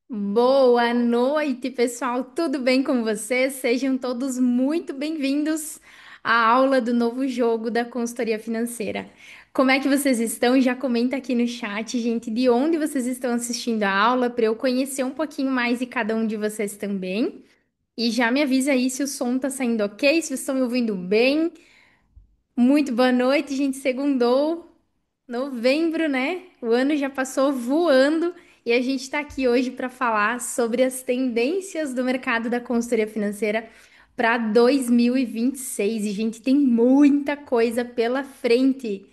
Boa noite, pessoal. Tudo bem com vocês? Sejam todos muito bem-vindos à aula do novo jogo da consultoria financeira. Como é que vocês estão? Já comenta aqui no chat, gente, de onde vocês estão assistindo a aula para eu conhecer um pouquinho mais de cada um de vocês também. E já me avisa aí se o som tá saindo ok, se vocês estão me ouvindo bem. Muito boa noite, gente. Segundou. Novembro, né? O ano já passou voando e a gente está aqui hoje para falar sobre as tendências do mercado da consultoria financeira para 2026. E, gente, tem muita coisa pela frente.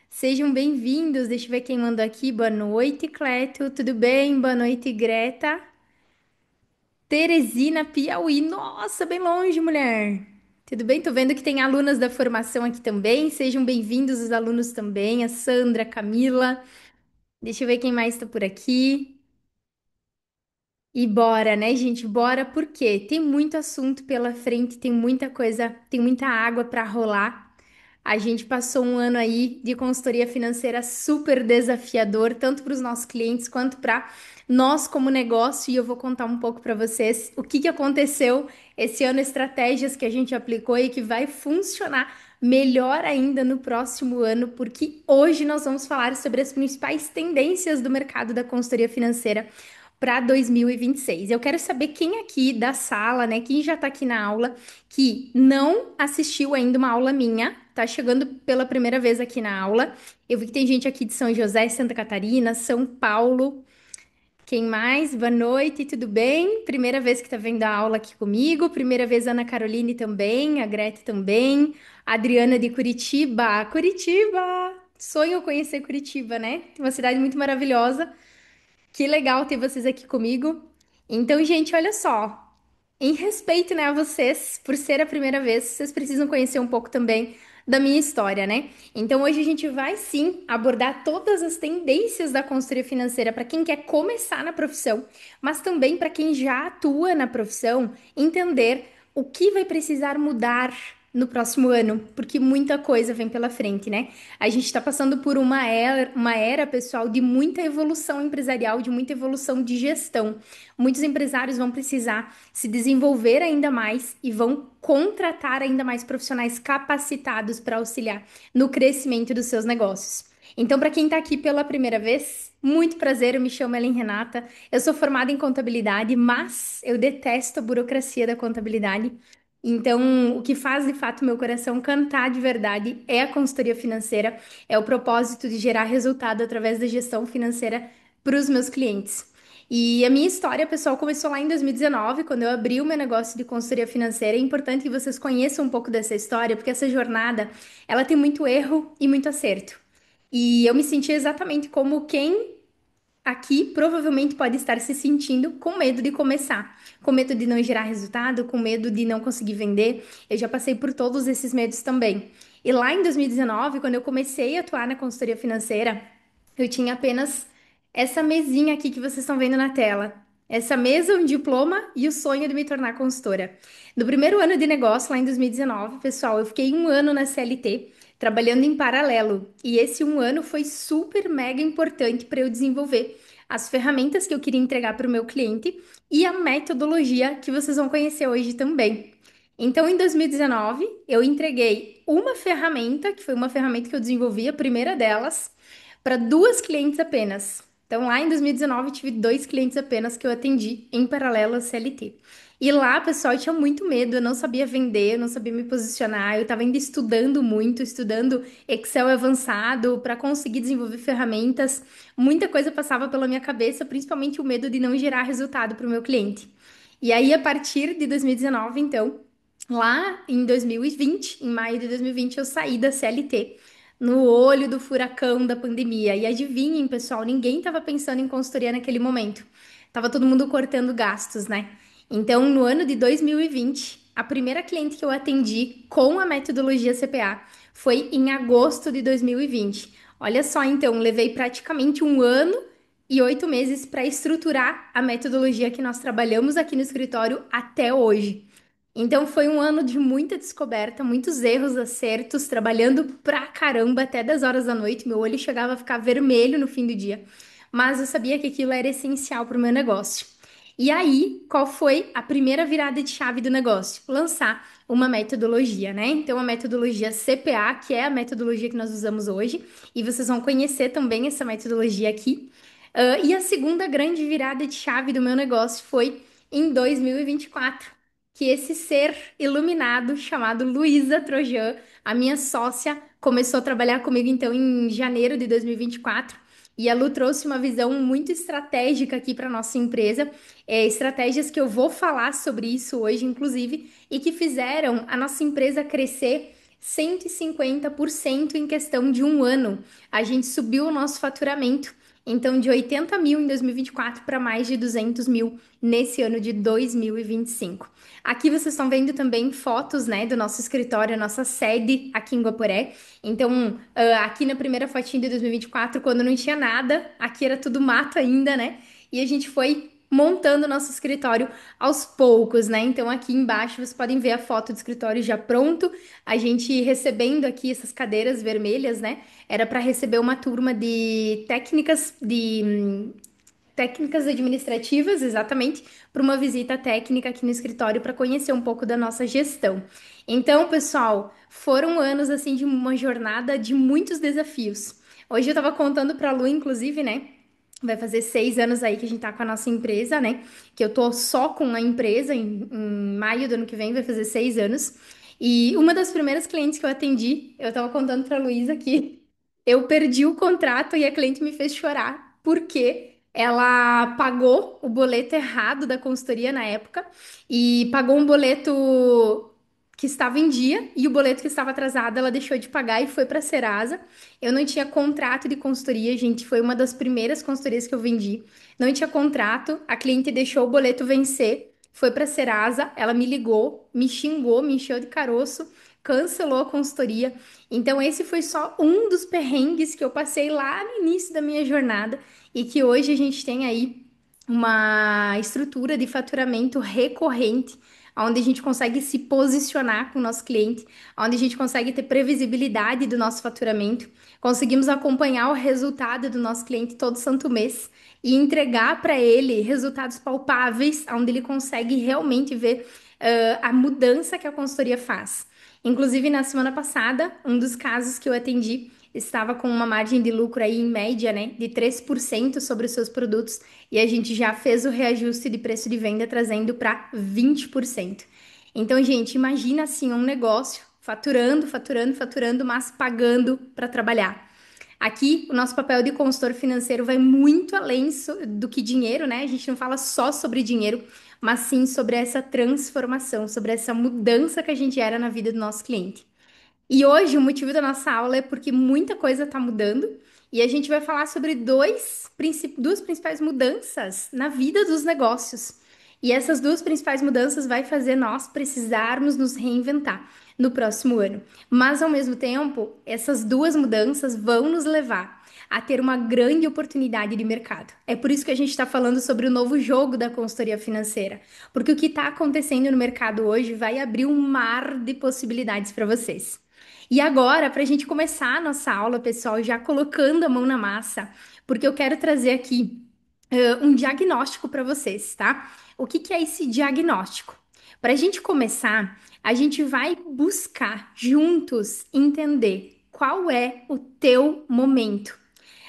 Sejam bem-vindos. Deixa eu ver quem mandou aqui. Boa noite, Cleto. Tudo bem? Boa noite, Greta. Teresina, Piauí. Nossa, bem longe, mulher. Tudo bem? Tô vendo que tem alunas da formação aqui também. Sejam bem-vindos os alunos também. A Sandra, a Camila. Deixa eu ver quem mais está por aqui. E bora, né, gente? Bora, porque tem muito assunto pela frente, tem muita coisa, tem muita água para rolar. A gente passou um ano aí de consultoria financeira super desafiador, tanto para os nossos clientes quanto para nós como negócio. E eu vou contar um pouco para vocês o que que aconteceu esse ano, estratégias que a gente aplicou e que vai funcionar melhor ainda no próximo ano, porque hoje nós vamos falar sobre as principais tendências do mercado da consultoria financeira para 2026. Eu quero saber quem aqui da sala, né, quem já está aqui na aula, que não assistiu ainda uma aula minha, tá chegando pela primeira vez aqui na aula. Eu vi que tem gente aqui de São José, Santa Catarina, São Paulo. Quem mais? Boa noite, tudo bem? Primeira vez que tá vendo a aula aqui comigo. Primeira vez Ana Caroline também, a Greta também, a Adriana de Curitiba. Curitiba! Sonho conhecer Curitiba, né? Uma cidade muito maravilhosa. Que legal ter vocês aqui comigo. Então, gente, olha só. Em respeito, né, a vocês, por ser a primeira vez, vocês precisam conhecer um pouco também da minha história, né? Então, hoje a gente vai sim abordar todas as tendências da consultoria financeira para quem quer começar na profissão, mas também para quem já atua na profissão, entender o que vai precisar mudar no próximo ano, porque muita coisa vem pela frente, né? A gente está passando por uma era, pessoal, de muita evolução empresarial, de muita evolução de gestão. Muitos empresários vão precisar se desenvolver ainda mais e vão contratar ainda mais profissionais capacitados para auxiliar no crescimento dos seus negócios. Então, para quem está aqui pela primeira vez, muito prazer, eu me chamo Ellen Renata. Eu sou formada em contabilidade, mas eu detesto a burocracia da contabilidade. Então, o que faz de fato meu coração cantar de verdade é a consultoria financeira, é o propósito de gerar resultado através da gestão financeira para os meus clientes. E a minha história, pessoal, começou lá em 2019, quando eu abri o meu negócio de consultoria financeira. É importante que vocês conheçam um pouco dessa história, porque essa jornada, ela tem muito erro e muito acerto. E eu me senti exatamente como quem aqui provavelmente pode estar se sentindo com medo de começar, com medo de não gerar resultado, com medo de não conseguir vender. Eu já passei por todos esses medos também. E lá em 2019, quando eu comecei a atuar na consultoria financeira, eu tinha apenas essa mesinha aqui que vocês estão vendo na tela. Essa mesa, um diploma e o sonho de me tornar consultora. No primeiro ano de negócio, lá em 2019, pessoal, eu fiquei um ano na CLT, trabalhando em paralelo. E esse um ano foi super mega importante para eu desenvolver as ferramentas que eu queria entregar para o meu cliente e a metodologia que vocês vão conhecer hoje também. Então, em 2019, eu entreguei uma ferramenta, que foi uma ferramenta que eu desenvolvi, a primeira delas, para duas clientes apenas. Então, lá em 2019, eu tive dois clientes apenas que eu atendi em paralelo à CLT. E lá, pessoal, eu tinha muito medo, eu não sabia vender, eu não sabia me posicionar, eu estava ainda estudando muito, estudando Excel avançado para conseguir desenvolver ferramentas. Muita coisa passava pela minha cabeça, principalmente o medo de não gerar resultado para o meu cliente. E aí, a partir de 2019, então, lá em 2020, em maio de 2020, eu saí da CLT, no olho do furacão da pandemia. E adivinhem, pessoal, ninguém estava pensando em consultoria naquele momento. Tava todo mundo cortando gastos, né? Então, no ano de 2020, a primeira cliente que eu atendi com a metodologia CPA foi em agosto de 2020. Olha só, então, levei praticamente um ano e 8 meses para estruturar a metodologia que nós trabalhamos aqui no escritório até hoje. Então foi um ano de muita descoberta, muitos erros, acertos, trabalhando pra caramba até 10 horas da noite. Meu olho chegava a ficar vermelho no fim do dia, mas eu sabia que aquilo era essencial para o meu negócio. E aí, qual foi a primeira virada de chave do negócio? Lançar uma metodologia, né? Então, a metodologia CPA, que é a metodologia que nós usamos hoje, e vocês vão conhecer também essa metodologia aqui. E a segunda grande virada de chave do meu negócio foi em 2024, que esse ser iluminado chamado Luísa Trojan, a minha sócia, começou a trabalhar comigo então em janeiro de 2024. E a Lu trouxe uma visão muito estratégica aqui para nossa empresa, estratégias que eu vou falar sobre isso hoje, inclusive, e que fizeram a nossa empresa crescer 150% em questão de um ano. A gente subiu o nosso faturamento, então de 80 mil em 2024 para mais de 200 mil nesse ano de 2025. Aqui vocês estão vendo também fotos, né, do nosso escritório, nossa sede aqui em Guaporé. Então, aqui na primeira fotinha de 2024, quando não tinha nada, aqui era tudo mato ainda, né? E a gente foi montando o nosso escritório aos poucos, né? Então, aqui embaixo vocês podem ver a foto do escritório já pronto, a gente recebendo aqui essas cadeiras vermelhas, né? Era para receber uma turma de técnicas administrativas, exatamente, para uma visita técnica aqui no escritório para conhecer um pouco da nossa gestão. Então, pessoal, foram anos assim de uma jornada de muitos desafios. Hoje eu estava contando para a Lu, inclusive, né? Vai fazer 6 anos aí que a gente tá com a nossa empresa, né? Que eu tô só com a empresa em maio do ano que vem, vai fazer 6 anos. E uma das primeiras clientes que eu atendi, eu tava contando pra Luísa que eu perdi o contrato e a cliente me fez chorar, porque ela pagou o boleto errado da consultoria na época e pagou um boleto que estava em dia e o boleto que estava atrasado ela deixou de pagar e foi para a Serasa. Eu não tinha contrato de consultoria, gente, foi uma das primeiras consultorias que eu vendi. Não tinha contrato, a cliente deixou o boleto vencer, foi para a Serasa, ela me ligou, me xingou, me encheu de caroço, cancelou a consultoria. Então, esse foi só um dos perrengues que eu passei lá no início da minha jornada e que hoje a gente tem aí uma estrutura de faturamento recorrente, onde a gente consegue se posicionar com o nosso cliente, onde a gente consegue ter previsibilidade do nosso faturamento, conseguimos acompanhar o resultado do nosso cliente todo santo mês e entregar para ele resultados palpáveis, onde ele consegue realmente ver a mudança que a consultoria faz. Inclusive, na semana passada, um dos casos que eu atendi estava com uma margem de lucro aí em média, né, de 3% sobre os seus produtos, e a gente já fez o reajuste de preço de venda trazendo para 20%. Então, gente, imagina assim um negócio faturando, faturando, faturando, mas pagando para trabalhar. Aqui, o nosso papel de consultor financeiro vai muito além do que dinheiro, né? A gente não fala só sobre dinheiro, mas sim sobre essa transformação, sobre essa mudança que a gente era na vida do nosso cliente. E hoje o motivo da nossa aula é porque muita coisa está mudando e a gente vai falar sobre duas principais mudanças na vida dos negócios. E essas duas principais mudanças vai fazer nós precisarmos nos reinventar no próximo ano. Mas ao mesmo tempo, essas duas mudanças vão nos levar a ter uma grande oportunidade de mercado. É por isso que a gente está falando sobre o novo jogo da consultoria financeira, porque o que está acontecendo no mercado hoje vai abrir um mar de possibilidades para vocês. E agora, para a gente começar a nossa aula, pessoal, já colocando a mão na massa, porque eu quero trazer aqui um diagnóstico para vocês, tá? O que que é esse diagnóstico? Para a gente começar, a gente vai buscar juntos entender qual é o teu momento.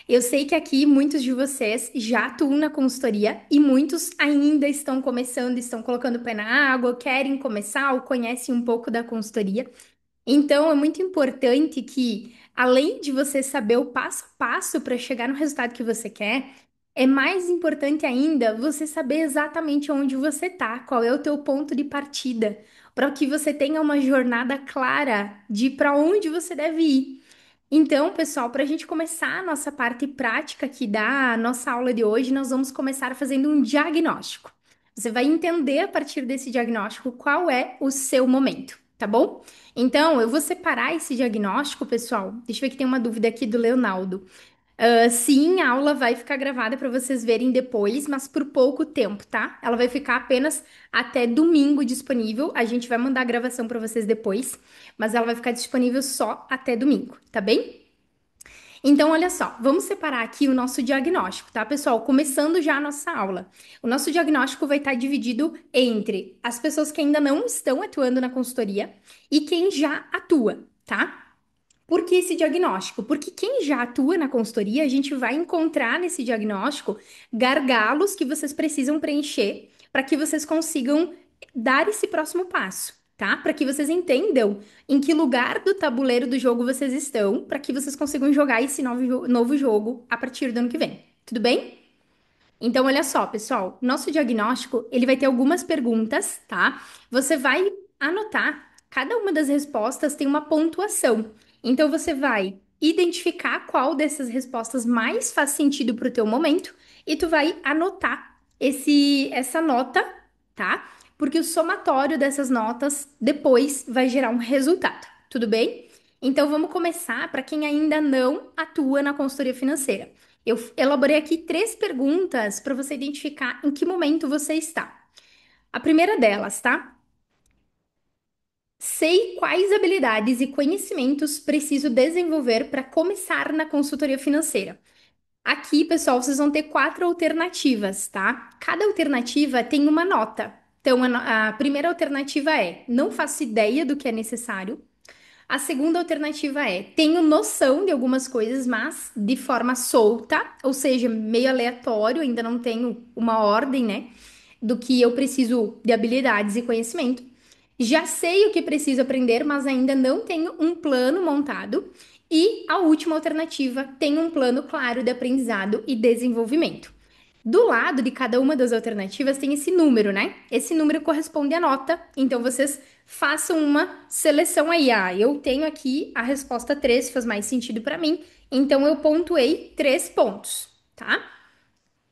Eu sei que aqui muitos de vocês já atuam na consultoria e muitos ainda estão começando, estão colocando o pé na água, querem começar ou conhecem um pouco da consultoria. Então, é muito importante que, além de você saber o passo a passo para chegar no resultado que você quer, é mais importante ainda você saber exatamente onde você está, qual é o teu ponto de partida, para que você tenha uma jornada clara de para onde você deve ir. Então, pessoal, para a gente começar a nossa parte prática aqui da nossa aula de hoje, nós vamos começar fazendo um diagnóstico. Você vai entender a partir desse diagnóstico qual é o seu momento, tá bom? Então, eu vou separar esse diagnóstico, pessoal. Deixa eu ver que tem uma dúvida aqui do Leonardo. Sim, a aula vai ficar gravada para vocês verem depois, mas por pouco tempo, tá? Ela vai ficar apenas até domingo disponível. A gente vai mandar a gravação para vocês depois, mas ela vai ficar disponível só até domingo, tá bem? Então, olha só, vamos separar aqui o nosso diagnóstico, tá, pessoal? Começando já a nossa aula. O nosso diagnóstico vai estar dividido entre as pessoas que ainda não estão atuando na consultoria e quem já atua, tá? Por que esse diagnóstico? Porque quem já atua na consultoria, a gente vai encontrar nesse diagnóstico gargalos que vocês precisam preencher para que vocês consigam dar esse próximo passo, tá? Para que vocês entendam em que lugar do tabuleiro do jogo vocês estão, para que vocês consigam jogar esse novo jogo a partir do ano que vem. Tudo bem? Então, olha só, pessoal, nosso diagnóstico, ele vai ter algumas perguntas, tá? Você vai anotar, cada uma das respostas tem uma pontuação. Então, você vai identificar qual dessas respostas mais faz sentido para o teu momento e tu vai anotar essa nota, tá? Porque o somatório dessas notas depois vai gerar um resultado, tudo bem? Então, vamos começar para quem ainda não atua na consultoria financeira. Eu elaborei aqui três perguntas para você identificar em que momento você está. A primeira delas, tá? Sei quais habilidades e conhecimentos preciso desenvolver para começar na consultoria financeira. Aqui, pessoal, vocês vão ter quatro alternativas, tá? Cada alternativa tem uma nota. Então, a primeira alternativa é: não faço ideia do que é necessário. A segunda alternativa é: tenho noção de algumas coisas, mas de forma solta, ou seja, meio aleatório, ainda não tenho uma ordem, né, do que eu preciso de habilidades e conhecimento. Já sei o que preciso aprender, mas ainda não tenho um plano montado. E a última alternativa: tenho um plano claro de aprendizado e desenvolvimento. Do lado de cada uma das alternativas tem esse número, né? Esse número corresponde à nota, então vocês façam uma seleção aí. Ah, eu tenho aqui a resposta 3, faz mais sentido para mim, então eu pontuei 3 pontos, tá?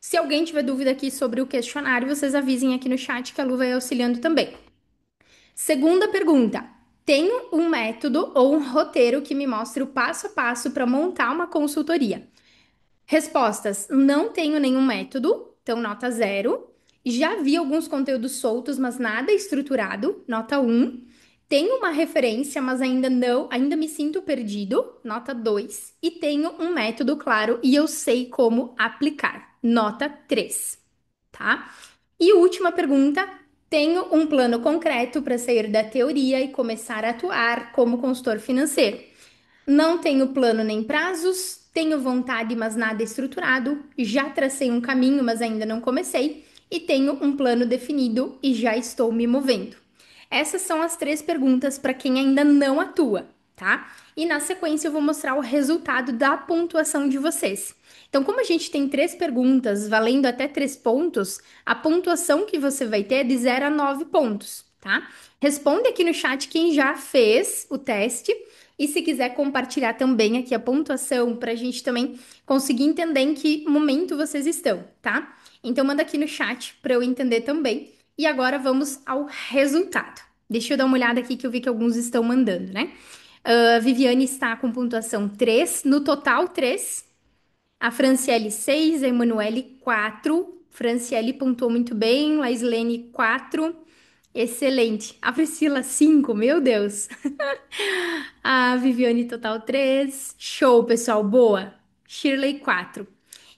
Se alguém tiver dúvida aqui sobre o questionário, vocês avisem aqui no chat que a Lu vai auxiliando também. Segunda pergunta: tenho um método ou um roteiro que me mostre o passo a passo para montar uma consultoria? Respostas: não tenho nenhum método, então nota zero. Já vi alguns conteúdos soltos, mas nada estruturado, nota um. Tenho uma referência, mas ainda me sinto perdido, nota 2. E tenho um método claro e eu sei como aplicar, nota 3, tá? E última pergunta: tenho um plano concreto para sair da teoria e começar a atuar como consultor financeiro. Não tenho plano nem prazos, tenho vontade, mas nada estruturado. Já tracei um caminho, mas ainda não comecei. E tenho um plano definido e já estou me movendo. Essas são as três perguntas para quem ainda não atua, tá? E na sequência eu vou mostrar o resultado da pontuação de vocês. Então, como a gente tem três perguntas valendo até 3 pontos, a pontuação que você vai ter é de 0 a 9 pontos, tá? Responde aqui no chat quem já fez o teste e se quiser compartilhar também aqui a pontuação para a gente também conseguir entender em que momento vocês estão, tá? Então manda aqui no chat para eu entender também. E agora vamos ao resultado. Deixa eu dar uma olhada aqui que eu vi que alguns estão mandando, né? Viviane está com pontuação 3, no total 3. A Franciele 6, a Emanuele 4. Franciele pontuou muito bem, Laislene 4. Excelente. A Priscila 5, meu Deus. A Viviane total 3. Show, pessoal, boa. Shirley 4.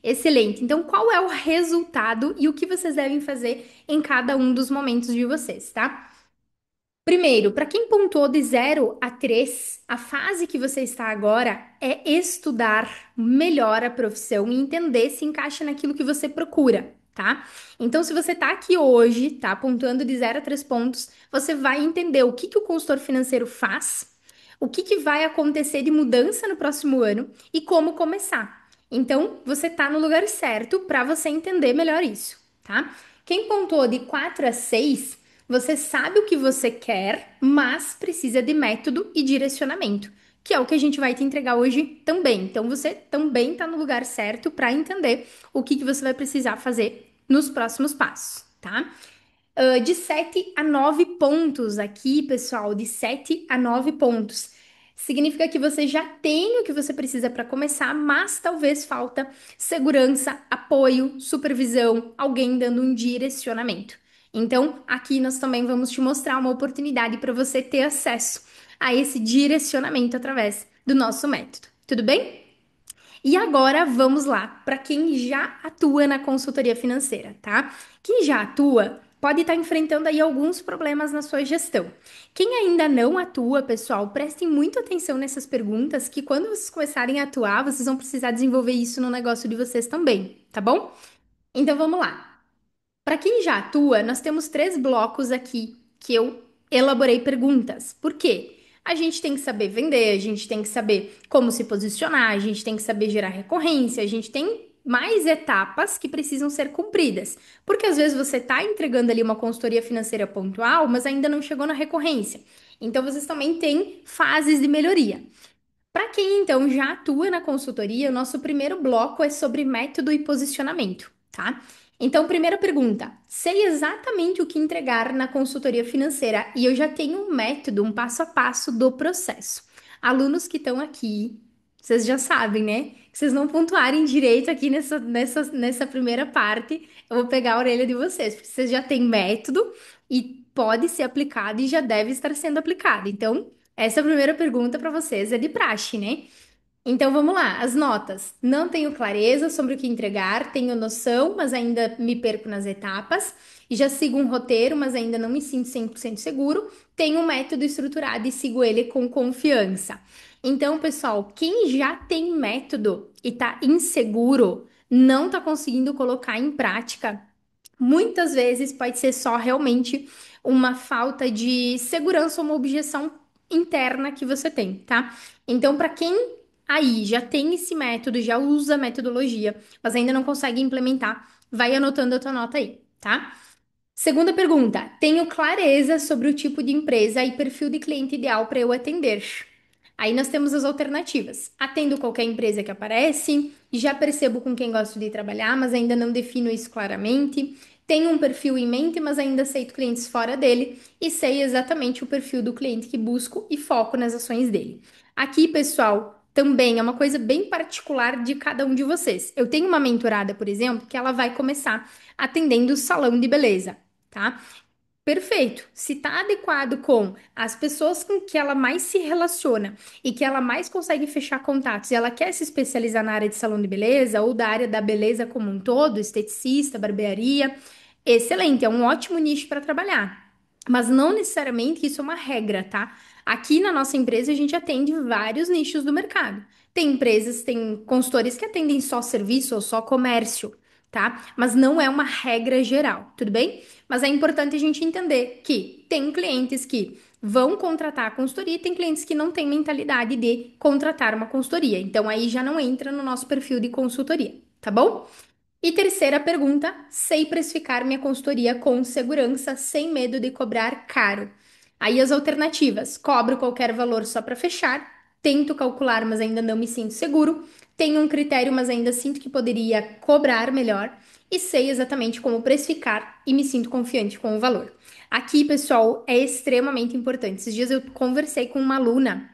Excelente. Então, qual é o resultado e o que vocês devem fazer em cada um dos momentos de vocês, tá? Primeiro, para quem pontuou de 0 a 3, a fase que você está agora é estudar melhor a profissão e entender se encaixa naquilo que você procura, tá? Então, se você está aqui hoje, tá, pontuando de 0 a 3 pontos, você vai entender o que que o consultor financeiro faz, o que que vai acontecer de mudança no próximo ano e como começar. Então, você está no lugar certo para você entender melhor isso, tá? Quem pontuou de 4 a 6, você sabe o que você quer, mas precisa de método e direcionamento, que é o que a gente vai te entregar hoje também. Então você também está no lugar certo para entender o que que você vai precisar fazer nos próximos passos, tá? De 7 a 9 pontos aqui, pessoal, de 7 a 9 pontos. Significa que você já tem o que você precisa para começar, mas talvez falta segurança, apoio, supervisão, alguém dando um direcionamento. Então, aqui nós também vamos te mostrar uma oportunidade para você ter acesso a esse direcionamento através do nosso método. Tudo bem? E agora vamos lá para quem já atua na consultoria financeira, tá? Quem já atua pode estar enfrentando aí alguns problemas na sua gestão. Quem ainda não atua, pessoal, prestem muito atenção nessas perguntas, que quando vocês começarem a atuar, vocês vão precisar desenvolver isso no negócio de vocês também, tá bom? Então vamos lá. Para quem já atua, nós temos três blocos aqui que eu elaborei perguntas. Por quê? A gente tem que saber vender, a gente tem que saber como se posicionar, a gente tem que saber gerar recorrência, a gente tem mais etapas que precisam ser cumpridas. Porque às vezes você está entregando ali uma consultoria financeira pontual, mas ainda não chegou na recorrência. Então vocês também têm fases de melhoria. Para quem então já atua na consultoria, o nosso primeiro bloco é sobre método e posicionamento, tá? Então, primeira pergunta: sei exatamente o que entregar na consultoria financeira e eu já tenho um método, um passo a passo do processo. Alunos que estão aqui, vocês já sabem, né? Que vocês não pontuarem direito aqui nessa primeira parte, eu vou pegar a orelha de vocês, porque vocês já têm método e pode ser aplicado e já deve estar sendo aplicado. Então, essa primeira pergunta para vocês é de praxe, né? Então vamos lá, as notas. Não tenho clareza sobre o que entregar, tenho noção, mas ainda me perco nas etapas. E já sigo um roteiro, mas ainda não me sinto 100% seguro. Tenho um método estruturado e sigo ele com confiança. Então, pessoal, quem já tem método e tá inseguro, não tá conseguindo colocar em prática, muitas vezes pode ser só realmente uma falta de segurança ou uma objeção interna que você tem, tá? Então, para quem aí já tem esse método, já usa a metodologia, mas ainda não consegue implementar, vai anotando a tua nota aí, tá? Segunda pergunta: tenho clareza sobre o tipo de empresa e perfil de cliente ideal para eu atender? Aí nós temos as alternativas. Atendo qualquer empresa que aparece, já percebo com quem gosto de trabalhar, mas ainda não defino isso claramente. Tenho um perfil em mente, mas ainda aceito clientes fora dele e sei exatamente o perfil do cliente que busco e foco nas ações dele. Aqui, pessoal, também é uma coisa bem particular de cada um de vocês. Eu tenho uma mentorada, por exemplo, que ela vai começar atendendo o salão de beleza, tá? Perfeito. Se está adequado com as pessoas com que ela mais se relaciona e que ela mais consegue fechar contatos, e ela quer se especializar na área de salão de beleza ou da área da beleza como um todo, esteticista, barbearia, excelente, é um ótimo nicho para trabalhar. Mas não necessariamente isso é uma regra, tá? Aqui na nossa empresa a gente atende vários nichos do mercado. Tem empresas, tem consultores que atendem só serviço ou só comércio, tá? Mas não é uma regra geral, tudo bem? Mas é importante a gente entender que tem clientes que vão contratar a consultoria e tem clientes que não têm mentalidade de contratar uma consultoria. Então aí já não entra no nosso perfil de consultoria, tá bom? E terceira pergunta: sei precificar minha consultoria com segurança, sem medo de cobrar caro. Aí as alternativas: cobro qualquer valor só para fechar, tento calcular, mas ainda não me sinto seguro, tenho um critério, mas ainda sinto que poderia cobrar melhor, e sei exatamente como precificar e me sinto confiante com o valor. Aqui, pessoal, é extremamente importante. Esses dias eu conversei com uma aluna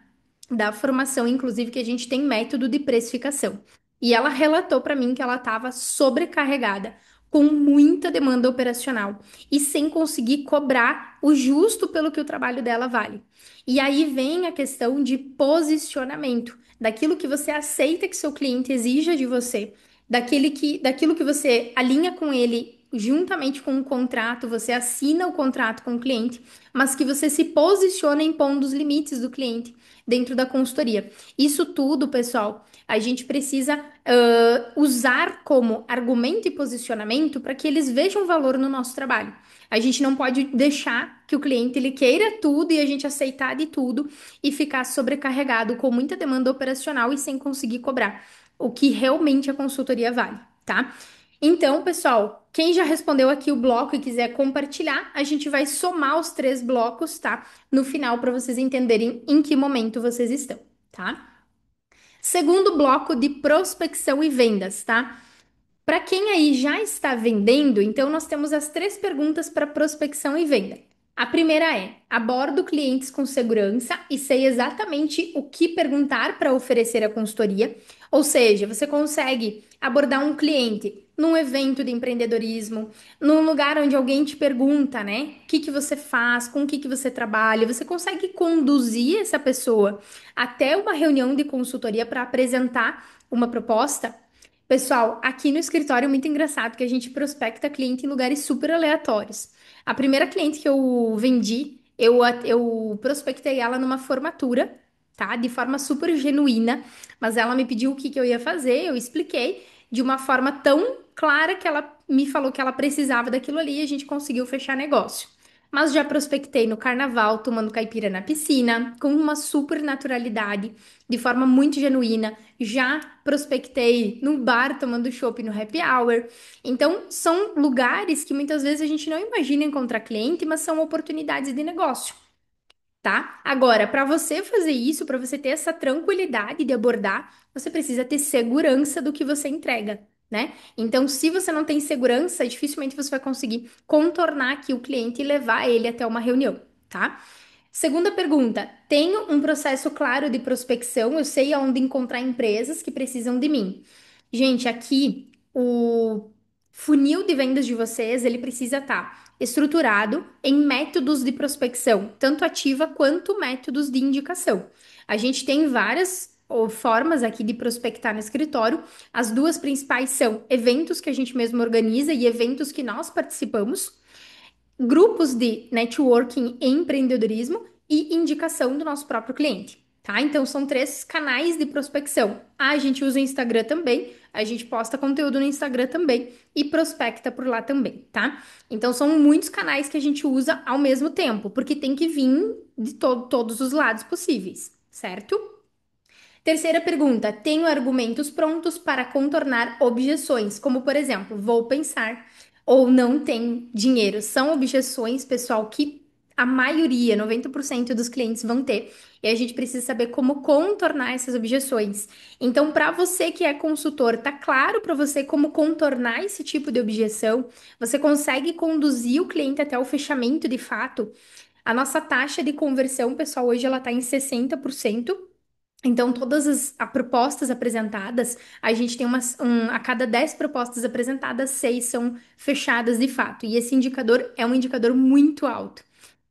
da formação, inclusive, que a gente tem método de precificação. E ela relatou para mim que ela estava sobrecarregada, com muita demanda operacional e sem conseguir cobrar o justo pelo que o trabalho dela vale. E aí vem a questão de posicionamento, daquilo que você aceita que seu cliente exija de você, daquilo que você alinha com ele juntamente com o contrato, você assina o contrato com o cliente, mas que você se posiciona impondo os limites do cliente dentro da consultoria. Isso tudo, pessoal, a gente precisa usar como argumento e posicionamento para que eles vejam valor no nosso trabalho. A gente não pode deixar que o cliente ele queira tudo e a gente aceitar de tudo e ficar sobrecarregado com muita demanda operacional e sem conseguir cobrar o que realmente a consultoria vale, tá? Então, pessoal, quem já respondeu aqui o bloco e quiser compartilhar, a gente vai somar os três blocos, tá? No final, para vocês entenderem em que momento vocês estão, tá? Segundo bloco de prospecção e vendas, tá? Para quem aí já está vendendo, então nós temos as três perguntas para prospecção e venda. A primeira é: abordo clientes com segurança e sei exatamente o que perguntar para oferecer a consultoria. Ou seja, você consegue abordar um cliente num evento de empreendedorismo, num lugar onde alguém te pergunta, né? O que que você faz, com o que que você trabalha. Você consegue conduzir essa pessoa até uma reunião de consultoria para apresentar uma proposta, pessoal, aqui no escritório é muito engraçado que a gente prospecta cliente em lugares super aleatórios. A primeira cliente que eu vendi, eu prospectei ela numa formatura, tá? De forma super genuína, mas ela me pediu o que que eu ia fazer, eu expliquei de uma forma tão clara que ela me falou que ela precisava daquilo ali e a gente conseguiu fechar negócio. Mas já prospectei no carnaval, tomando caipira na piscina, com uma super naturalidade, de forma muito genuína. Já prospectei no bar, tomando chopp no happy hour. Então, são lugares que muitas vezes a gente não imagina encontrar cliente, mas são oportunidades de negócio, tá? Agora, para você fazer isso, para você ter essa tranquilidade de abordar, você precisa ter segurança do que você entrega, né? Então, se você não tem segurança, dificilmente você vai conseguir contornar aqui o cliente e levar ele até uma reunião, tá? Segunda pergunta: tenho um processo claro de prospecção, eu sei aonde encontrar empresas que precisam de mim. Gente, aqui o funil de vendas de vocês, ele precisa estar estruturado em métodos de prospecção, tanto ativa quanto métodos de indicação. A gente tem várias formas aqui de prospectar no escritório. As duas principais são eventos que a gente mesmo organiza e eventos que nós participamos, grupos de networking e empreendedorismo e indicação do nosso próprio cliente, tá? Então são três canais de prospecção. A gente usa o Instagram também, a gente posta conteúdo no Instagram também e prospecta por lá também, tá? Então são muitos canais que a gente usa ao mesmo tempo, porque tem que vir de todos os lados possíveis, certo? Terceira pergunta: tenho argumentos prontos para contornar objeções, como por exemplo, vou pensar ou não tenho dinheiro. São objeções, pessoal, que a maioria, 90% dos clientes vão ter, e a gente precisa saber como contornar essas objeções. Então, para você que é consultor, tá claro para você como contornar esse tipo de objeção? Você consegue conduzir o cliente até o fechamento de fato? A nossa taxa de conversão, pessoal, hoje ela está em 60%. Então, todas as propostas apresentadas, a gente tem a cada 10 propostas apresentadas, 6 são fechadas de fato. E esse indicador é um indicador muito alto.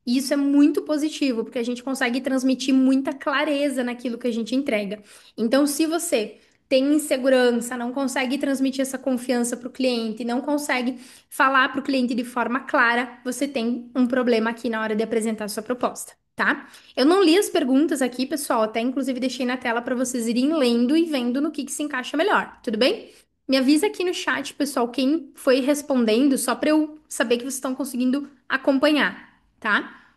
E isso é muito positivo, porque a gente consegue transmitir muita clareza naquilo que a gente entrega. Então, se você tem insegurança, não consegue transmitir essa confiança para o cliente, não consegue falar para o cliente de forma clara, você tem um problema aqui na hora de apresentar a sua proposta, tá? Eu não li as perguntas aqui, pessoal, até inclusive deixei na tela para vocês irem lendo e vendo no que se encaixa melhor, tudo bem? Me avisa aqui no chat, pessoal, quem foi respondendo, só para eu saber que vocês estão conseguindo acompanhar, tá?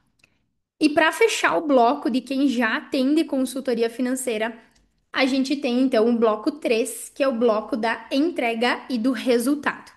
E para fechar o bloco de quem já atende consultoria financeira, a gente tem então o bloco 3, que é o bloco da entrega e do resultado.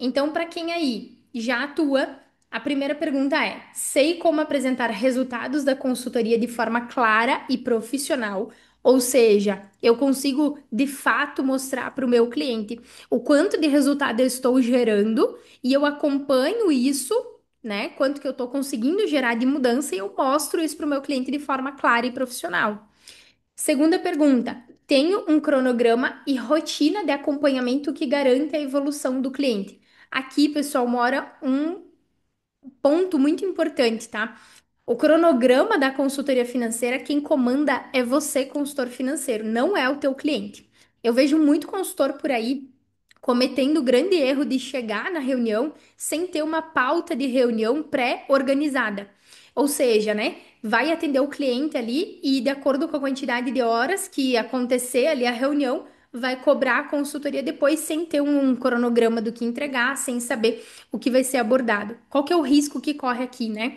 Então, para quem aí já atua, a primeira pergunta é: sei como apresentar resultados da consultoria de forma clara e profissional? Ou seja, eu consigo de fato mostrar para o meu cliente o quanto de resultado eu estou gerando e eu acompanho isso, né? Quanto que eu estou conseguindo gerar de mudança e eu mostro isso para o meu cliente de forma clara e profissional. Segunda pergunta: tenho um cronograma e rotina de acompanhamento que garante a evolução do cliente? Aqui, pessoal, mora um ponto muito importante, tá? O cronograma da consultoria financeira, quem comanda é você, consultor financeiro, não é o teu cliente. Eu vejo muito consultor por aí cometendo o grande erro de chegar na reunião sem ter uma pauta de reunião pré-organizada. Ou seja, né, vai atender o cliente ali e, de acordo com a quantidade de horas que acontecer ali a reunião, vai cobrar a consultoria depois sem ter um cronograma do que entregar, sem saber o que vai ser abordado. Qual que é o risco que corre aqui, né?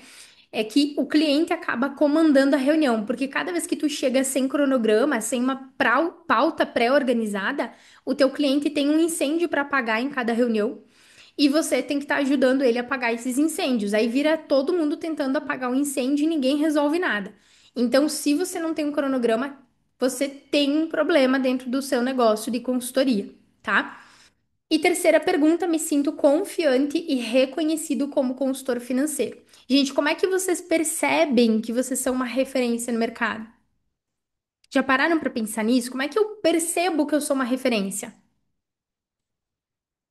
É que o cliente acaba comandando a reunião, porque cada vez que tu chega sem cronograma, sem uma pauta pré-organizada, o teu cliente tem um incêndio para apagar em cada reunião e você tem que estar ajudando ele a apagar esses incêndios. Aí vira todo mundo tentando apagar o incêndio e ninguém resolve nada. Então, se você não tem um cronograma, você tem um problema dentro do seu negócio de consultoria, tá? E terceira pergunta: me sinto confiante e reconhecido como consultor financeiro. Gente, como é que vocês percebem que vocês são uma referência no mercado? Já pararam para pensar nisso? Como é que eu percebo que eu sou uma referência?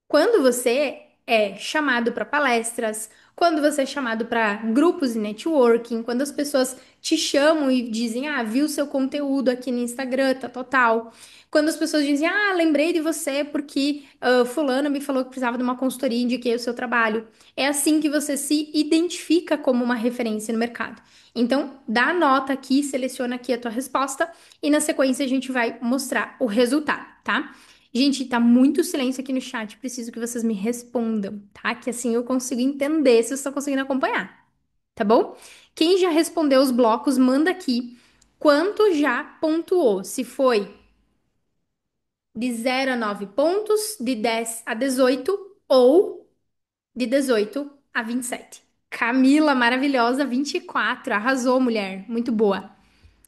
Quando você é chamado para palestras, quando você é chamado para grupos de networking, quando as pessoas te chamam e dizem, ah, viu seu conteúdo aqui no Instagram, tá total. Quando as pessoas dizem, ah, lembrei de você porque fulano me falou que precisava de uma consultoria e indiquei o seu trabalho. É assim que você se identifica como uma referência no mercado. Então, dá a nota aqui, seleciona aqui a tua resposta e na sequência a gente vai mostrar o resultado, tá? Gente, tá muito silêncio aqui no chat, preciso que vocês me respondam, tá? Que assim eu consigo entender se vocês estão conseguindo acompanhar, tá bom? Quem já respondeu os blocos, manda aqui quanto já pontuou. Se foi de 0 a 9 pontos, de 10 a 18 ou de 18 a 27. Camila, maravilhosa, 24. Arrasou, mulher. Muito boa.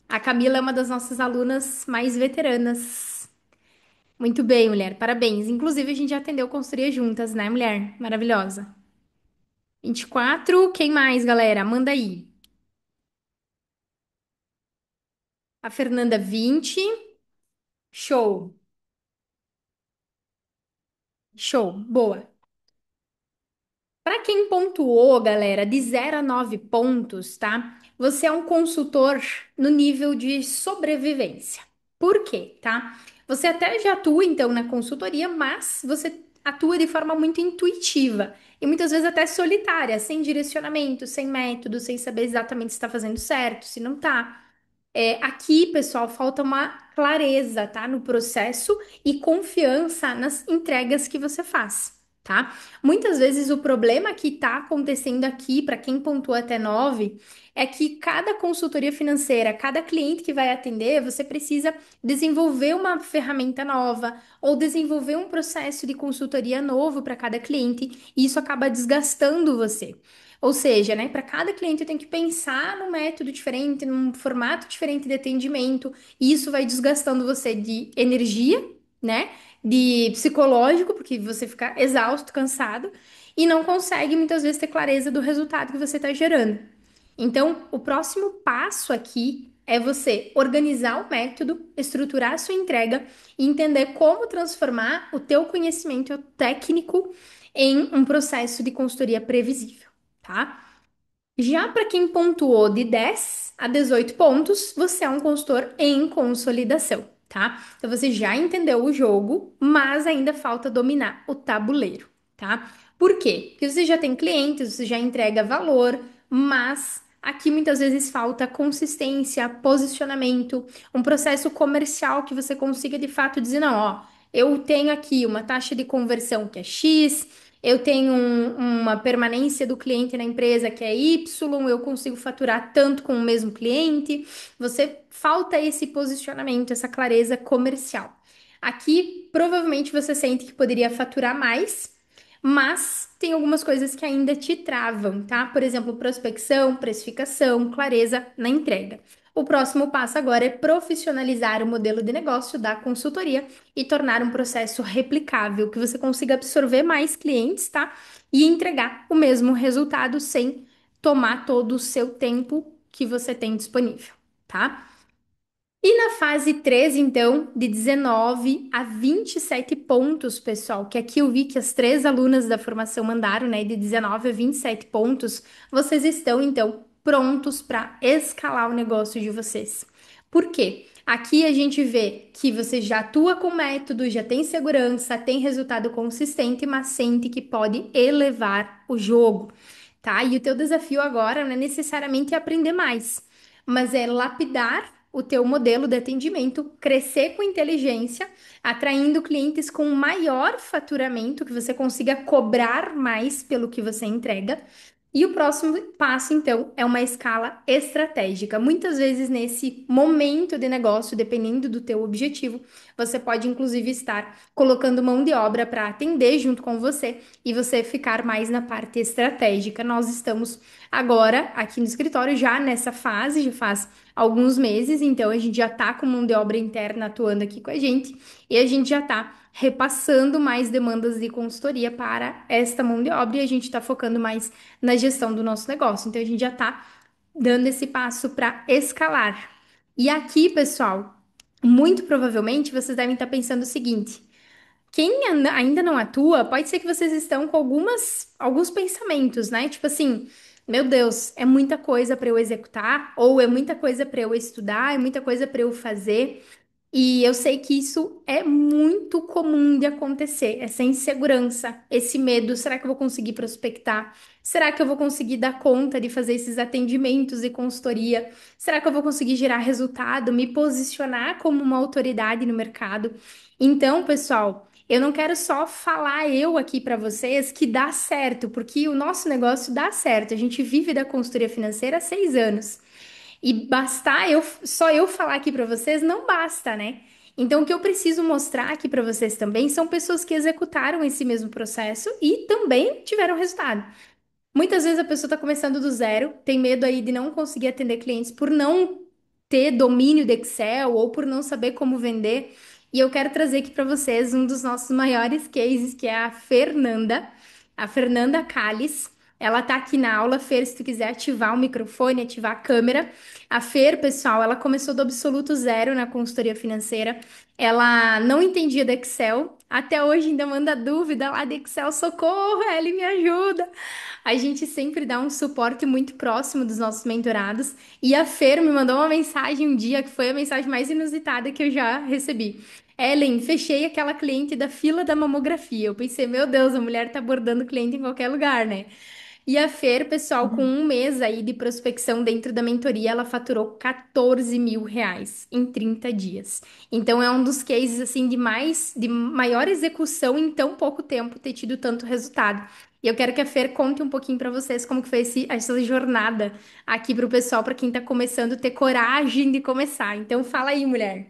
A Camila é uma das nossas alunas mais veteranas. Muito bem, mulher. Parabéns. Inclusive, a gente já atendeu consultoria juntas, né, mulher? Maravilhosa. 24. Quem mais, galera? Manda aí. A Fernanda, 20. Show. Show. Boa. Para quem pontuou, galera, de 0 a 9 pontos, tá? Você é um consultor no nível de sobrevivência. Por quê, tá? Você até já atua, então, na consultoria, mas você atua de forma muito intuitiva e muitas vezes até solitária, sem direcionamento, sem método, sem saber exatamente se está fazendo certo, se não tá. Aqui, pessoal, falta uma clareza, tá, no processo e confiança nas entregas que você faz, tá? Muitas vezes o problema que está acontecendo aqui, para quem pontua até 9, é que cada consultoria financeira, cada cliente que vai atender, você precisa desenvolver uma ferramenta nova ou desenvolver um processo de consultoria novo para cada cliente, e isso acaba desgastando você. Ou seja, né, para cada cliente eu tenho que pensar num método diferente, num formato diferente de atendimento, e isso vai desgastando você de energia, né, de psicológico, porque você fica exausto, cansado, e não consegue muitas vezes ter clareza do resultado que você está gerando. Então, o próximo passo aqui é você organizar o método, estruturar a sua entrega e entender como transformar o teu conhecimento técnico em um processo de consultoria previsível, tá? Já para quem pontuou de 10 a 18 pontos, você é um consultor em consolidação, tá? Então você já entendeu o jogo, mas ainda falta dominar o tabuleiro, tá? Por quê? Porque você já tem clientes, você já entrega valor, mas aqui muitas vezes falta consistência, posicionamento, um processo comercial que você consiga de fato dizer, não, ó, eu tenho aqui uma taxa de conversão que é X, eu tenho uma permanência do cliente na empresa que é Y, eu consigo faturar tanto com o mesmo cliente. Você falta esse posicionamento, essa clareza comercial. Aqui, provavelmente você sente que poderia faturar mais, mas tem algumas coisas que ainda te travam, tá? Por exemplo, prospecção, precificação, clareza na entrega. O próximo passo agora é profissionalizar o modelo de negócio da consultoria e tornar um processo replicável, que você consiga absorver mais clientes, tá? E entregar o mesmo resultado sem tomar todo o seu tempo que você tem disponível, tá? E na fase 3, então, de 19 a 27 pontos, pessoal, que aqui eu vi que as três alunas da formação mandaram, né, de 19 a 27 pontos, vocês estão, então, prontos para escalar o negócio de vocês. Por quê? Aqui a gente vê que você já atua com método, já tem segurança, tem resultado consistente, mas sente que pode elevar o jogo, tá? E o teu desafio agora não é necessariamente aprender mais, mas é lapidar o teu modelo de atendimento, crescer com inteligência, atraindo clientes com maior faturamento, que você consiga cobrar mais pelo que você entrega. E o próximo passo, então, é uma escala estratégica. Muitas vezes, nesse momento de negócio, dependendo do teu objetivo, você pode, inclusive, estar colocando mão de obra para atender junto com você e você ficar mais na parte estratégica. Nós estamos agora aqui no escritório já nessa fase, já faz alguns meses, então a gente já está com mão de obra interna atuando aqui com a gente e a gente já está repassando mais demandas de consultoria para esta mão de obra e a gente está focando mais na gestão do nosso negócio. Então a gente já está dando esse passo para escalar. E aqui, pessoal, muito provavelmente vocês devem estar pensando o seguinte: Quem ainda não atua, pode ser que vocês estão com alguns pensamentos, né? Tipo assim, meu Deus, é muita coisa para eu executar, ou é muita coisa para eu estudar, é muita coisa para eu fazer. E eu sei que isso é muito comum de acontecer, essa insegurança, esse medo. Será que eu vou conseguir prospectar? Será que eu vou conseguir dar conta de fazer esses atendimentos e consultoria? Será que eu vou conseguir gerar resultado, me posicionar como uma autoridade no mercado? Então, pessoal, eu não quero só falar eu aqui para vocês que dá certo, porque o nosso negócio dá certo. A gente vive da consultoria financeira há 6 anos. E bastar só eu falar aqui para vocês não basta, né? Então, o que eu preciso mostrar aqui para vocês também são pessoas que executaram esse mesmo processo e também tiveram resultado. Muitas vezes a pessoa está começando do zero, tem medo aí de não conseguir atender clientes por não ter domínio de Excel ou por não saber como vender. E eu quero trazer aqui para vocês um dos nossos maiores cases, que é a Fernanda Calles. Ela tá aqui na aula, Fer, se tu quiser ativar o microfone, ativar a câmera. A Fer, pessoal, ela começou do absoluto zero na consultoria financeira. Ela não entendia do Excel. Até hoje ainda manda dúvida lá de Excel. Socorro, ele me ajuda. A gente sempre dá um suporte muito próximo dos nossos mentorados. E a Fer me mandou uma mensagem um dia que foi a mensagem mais inusitada que eu já recebi. Ellen, fechei aquela cliente da fila da mamografia. Eu pensei, meu Deus, a mulher tá abordando cliente em qualquer lugar, né? E a Fer, pessoal, com um mês aí de prospecção dentro da mentoria, ela faturou 14 mil reais em 30 dias. Então é um dos cases assim de maior execução em tão pouco tempo ter tido tanto resultado. E eu quero que a Fer conte um pouquinho para vocês como que foi essa jornada aqui para o pessoal, para quem está começando, ter coragem de começar. Então fala aí, mulher.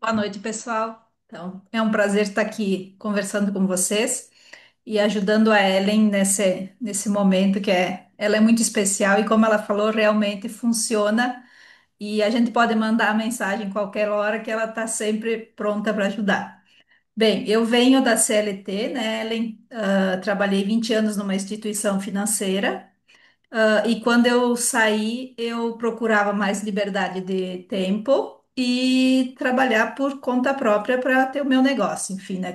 Boa noite, pessoal. Então, é um prazer estar aqui conversando com vocês e ajudando a Ellen nesse momento ela é muito especial e como ela falou, realmente funciona e a gente pode mandar a mensagem qualquer hora que ela está sempre pronta para ajudar. Bem, eu venho da CLT, né, Ellen? Trabalhei 20 anos numa instituição financeira. E quando eu saí, eu procurava mais liberdade de tempo e trabalhar por conta própria para ter o meu negócio, enfim, né,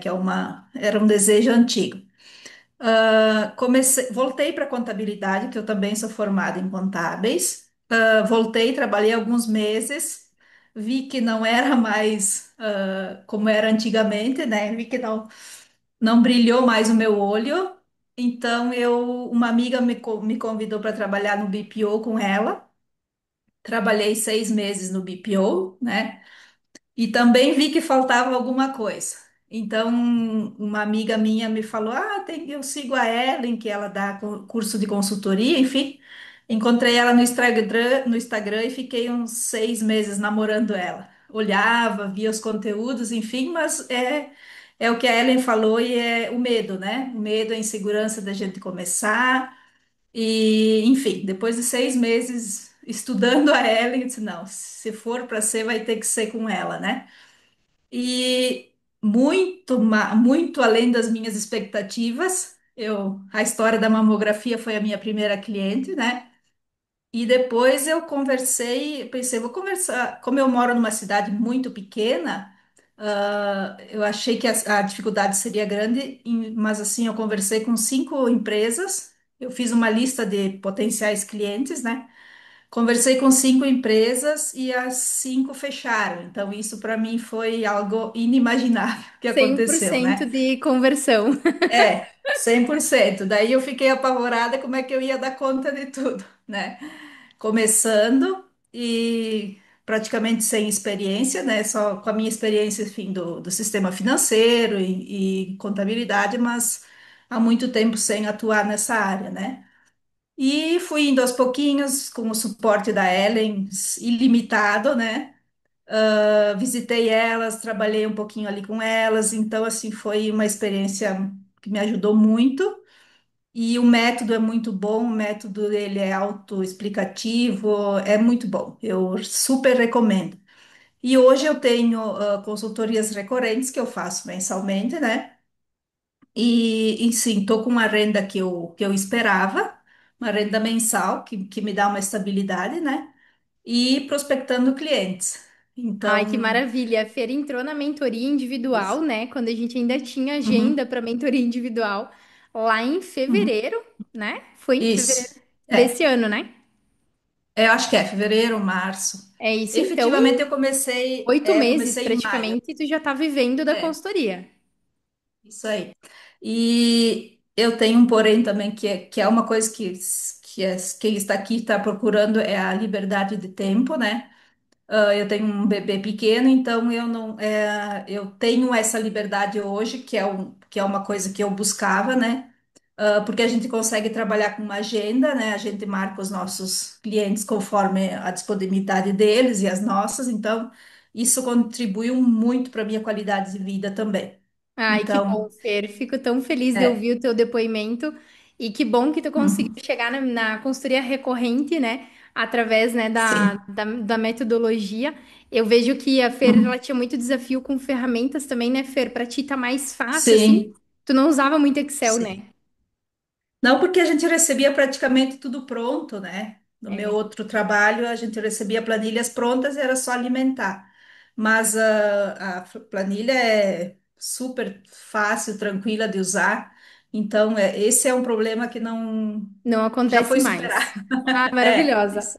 era um desejo antigo. Voltei para contabilidade, que eu também sou formada em contábeis. Voltei, trabalhei alguns meses, vi que não era mais como era antigamente, né? Vi que não brilhou mais o meu olho. Então, uma amiga me convidou para trabalhar no BPO com ela. Trabalhei 6 meses no BPO, né? E também vi que faltava alguma coisa. Então, uma amiga minha me falou: eu sigo a Ellen, que ela dá curso de consultoria, enfim. Encontrei ela no Instagram e fiquei uns 6 meses namorando ela. Olhava, via os conteúdos, enfim, mas é o que a Ellen falou e é o medo, né? O medo, a insegurança da gente começar. E, enfim, depois de 6 meses estudando a Ellen, eu disse: não, se for para ser, vai ter que ser com ela, né? E muito além das minhas expectativas, a história da mamografia foi a minha primeira cliente, né? E depois eu conversei, pensei, vou conversar, como eu moro numa cidade muito pequena, eu achei que a dificuldade seria grande, mas assim, eu conversei com 5 empresas, eu fiz uma lista de potenciais clientes, né? Conversei com 5 empresas e as 5 fecharam. Então, isso para mim foi algo inimaginável que cem por aconteceu, cento né? de conversão. 100%. Daí eu fiquei apavorada como é que eu ia dar conta de tudo, né? Começando e praticamente sem experiência, né? Só com a minha experiência, enfim, do sistema financeiro e contabilidade, mas há muito tempo sem atuar nessa área, né? E fui indo aos pouquinhos com o suporte da Ellen, ilimitado, né? Visitei elas, trabalhei um pouquinho ali com elas, então assim foi uma experiência que me ajudou muito. E o método é muito bom, o método ele é autoexplicativo, é muito bom. Eu super recomendo. E hoje eu tenho consultorias recorrentes que eu faço mensalmente, né? E sim, estou com uma renda que eu esperava, uma renda mensal que me dá uma estabilidade, né? E prospectando clientes. Ai, que Então, maravilha. A Fer entrou na mentoria individual, isso. né? Quando a gente ainda tinha agenda Uhum, para mentoria individual, lá em uhum. fevereiro, né? Foi em fevereiro Isso. desse ano, né? Eu acho que é fevereiro, março. É isso, então, Efetivamente, em eu comecei, 8 meses comecei em maio. praticamente, tu já tá vivendo da É, consultoria. isso aí. E eu tenho um porém também, que é uma coisa quem está aqui está procurando é a liberdade de tempo, né? Eu tenho um bebê pequeno, então eu não, eu tenho essa liberdade hoje, que é uma coisa que eu buscava, né? Porque a gente consegue trabalhar com uma agenda, né? A gente marca os nossos clientes conforme a disponibilidade deles e as nossas, então isso contribuiu muito para a minha qualidade de vida também. Ai, que bom, Então, Fer. Fico tão feliz de é, ouvir o teu depoimento e que bom que tu conseguiu uhum, chegar na consultoria recorrente, né? Através, né, sim, da metodologia. Eu vejo que a Fer, ela uhum, tinha muito desafio com ferramentas também, né, Fer? Pra ti tá mais fácil, assim. sim, Tu não usava muito Excel, sim. né? Não, porque a gente recebia praticamente tudo pronto, né? No meu É. outro trabalho, a gente recebia planilhas prontas e era só alimentar. Mas a planilha é super fácil, tranquila de usar. Então, esse é um problema que não Não já acontece foi mais. superado. Ah, É, maravilhosa. isso.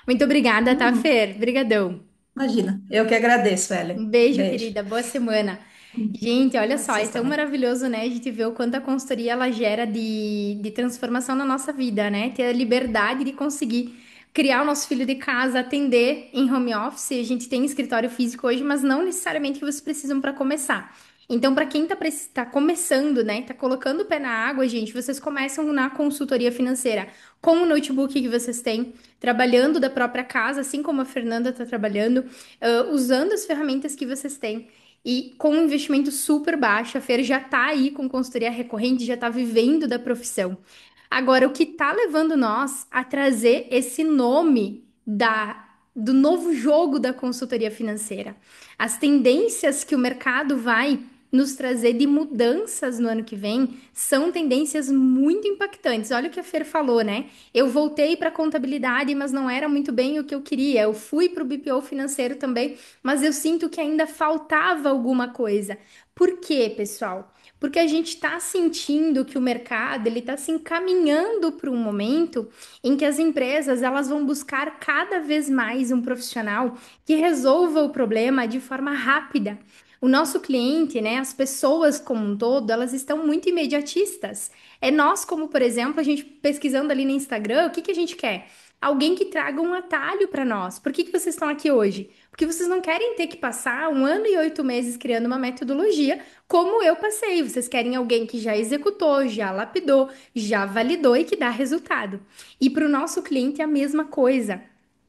Muito obrigada, tá, Uhum. Fer? Brigadão. Imagina, eu que agradeço, Um Ellen. beijo, Beijo. querida. Boa semana. Gente, olha Para só, é vocês tão também. maravilhoso, né? A gente vê o quanto a consultoria ela gera de transformação na nossa vida, né? Ter a liberdade de conseguir criar o nosso filho de casa, atender em home office. A gente tem escritório físico hoje, mas não necessariamente que vocês precisam para começar. Então, para quem tá começando, né? Tá colocando o pé na água, gente, vocês começam na consultoria financeira com o notebook que vocês têm, trabalhando da própria casa, assim como a Fernanda está trabalhando, usando as ferramentas que vocês têm. E com um investimento super baixo, a Fer já tá aí com consultoria recorrente, já tá vivendo da profissão. Agora, o que tá levando nós a trazer esse nome do novo jogo da consultoria financeira? As tendências que o mercado vai nos trazer de mudanças no ano que vem são tendências muito impactantes. Olha o que a Fer falou, né? Eu voltei para contabilidade, mas não era muito bem o que eu queria. Eu fui para o BPO financeiro também, mas eu sinto que ainda faltava alguma coisa. Por quê, pessoal? Porque a gente está sentindo que o mercado ele está se encaminhando para um momento em que as empresas elas vão buscar cada vez mais um profissional que resolva o problema de forma rápida. O nosso cliente, né, as pessoas como um todo, elas estão muito imediatistas. É nós, como por exemplo, a gente pesquisando ali no Instagram, o que que a gente quer? Alguém que traga um atalho para nós. Por que que vocês estão aqui hoje? Porque vocês não querem ter que passar 1 ano e 8 meses criando uma metodologia como eu passei. Vocês querem alguém que já executou, já lapidou, já validou e que dá resultado. E para o nosso cliente é a mesma coisa.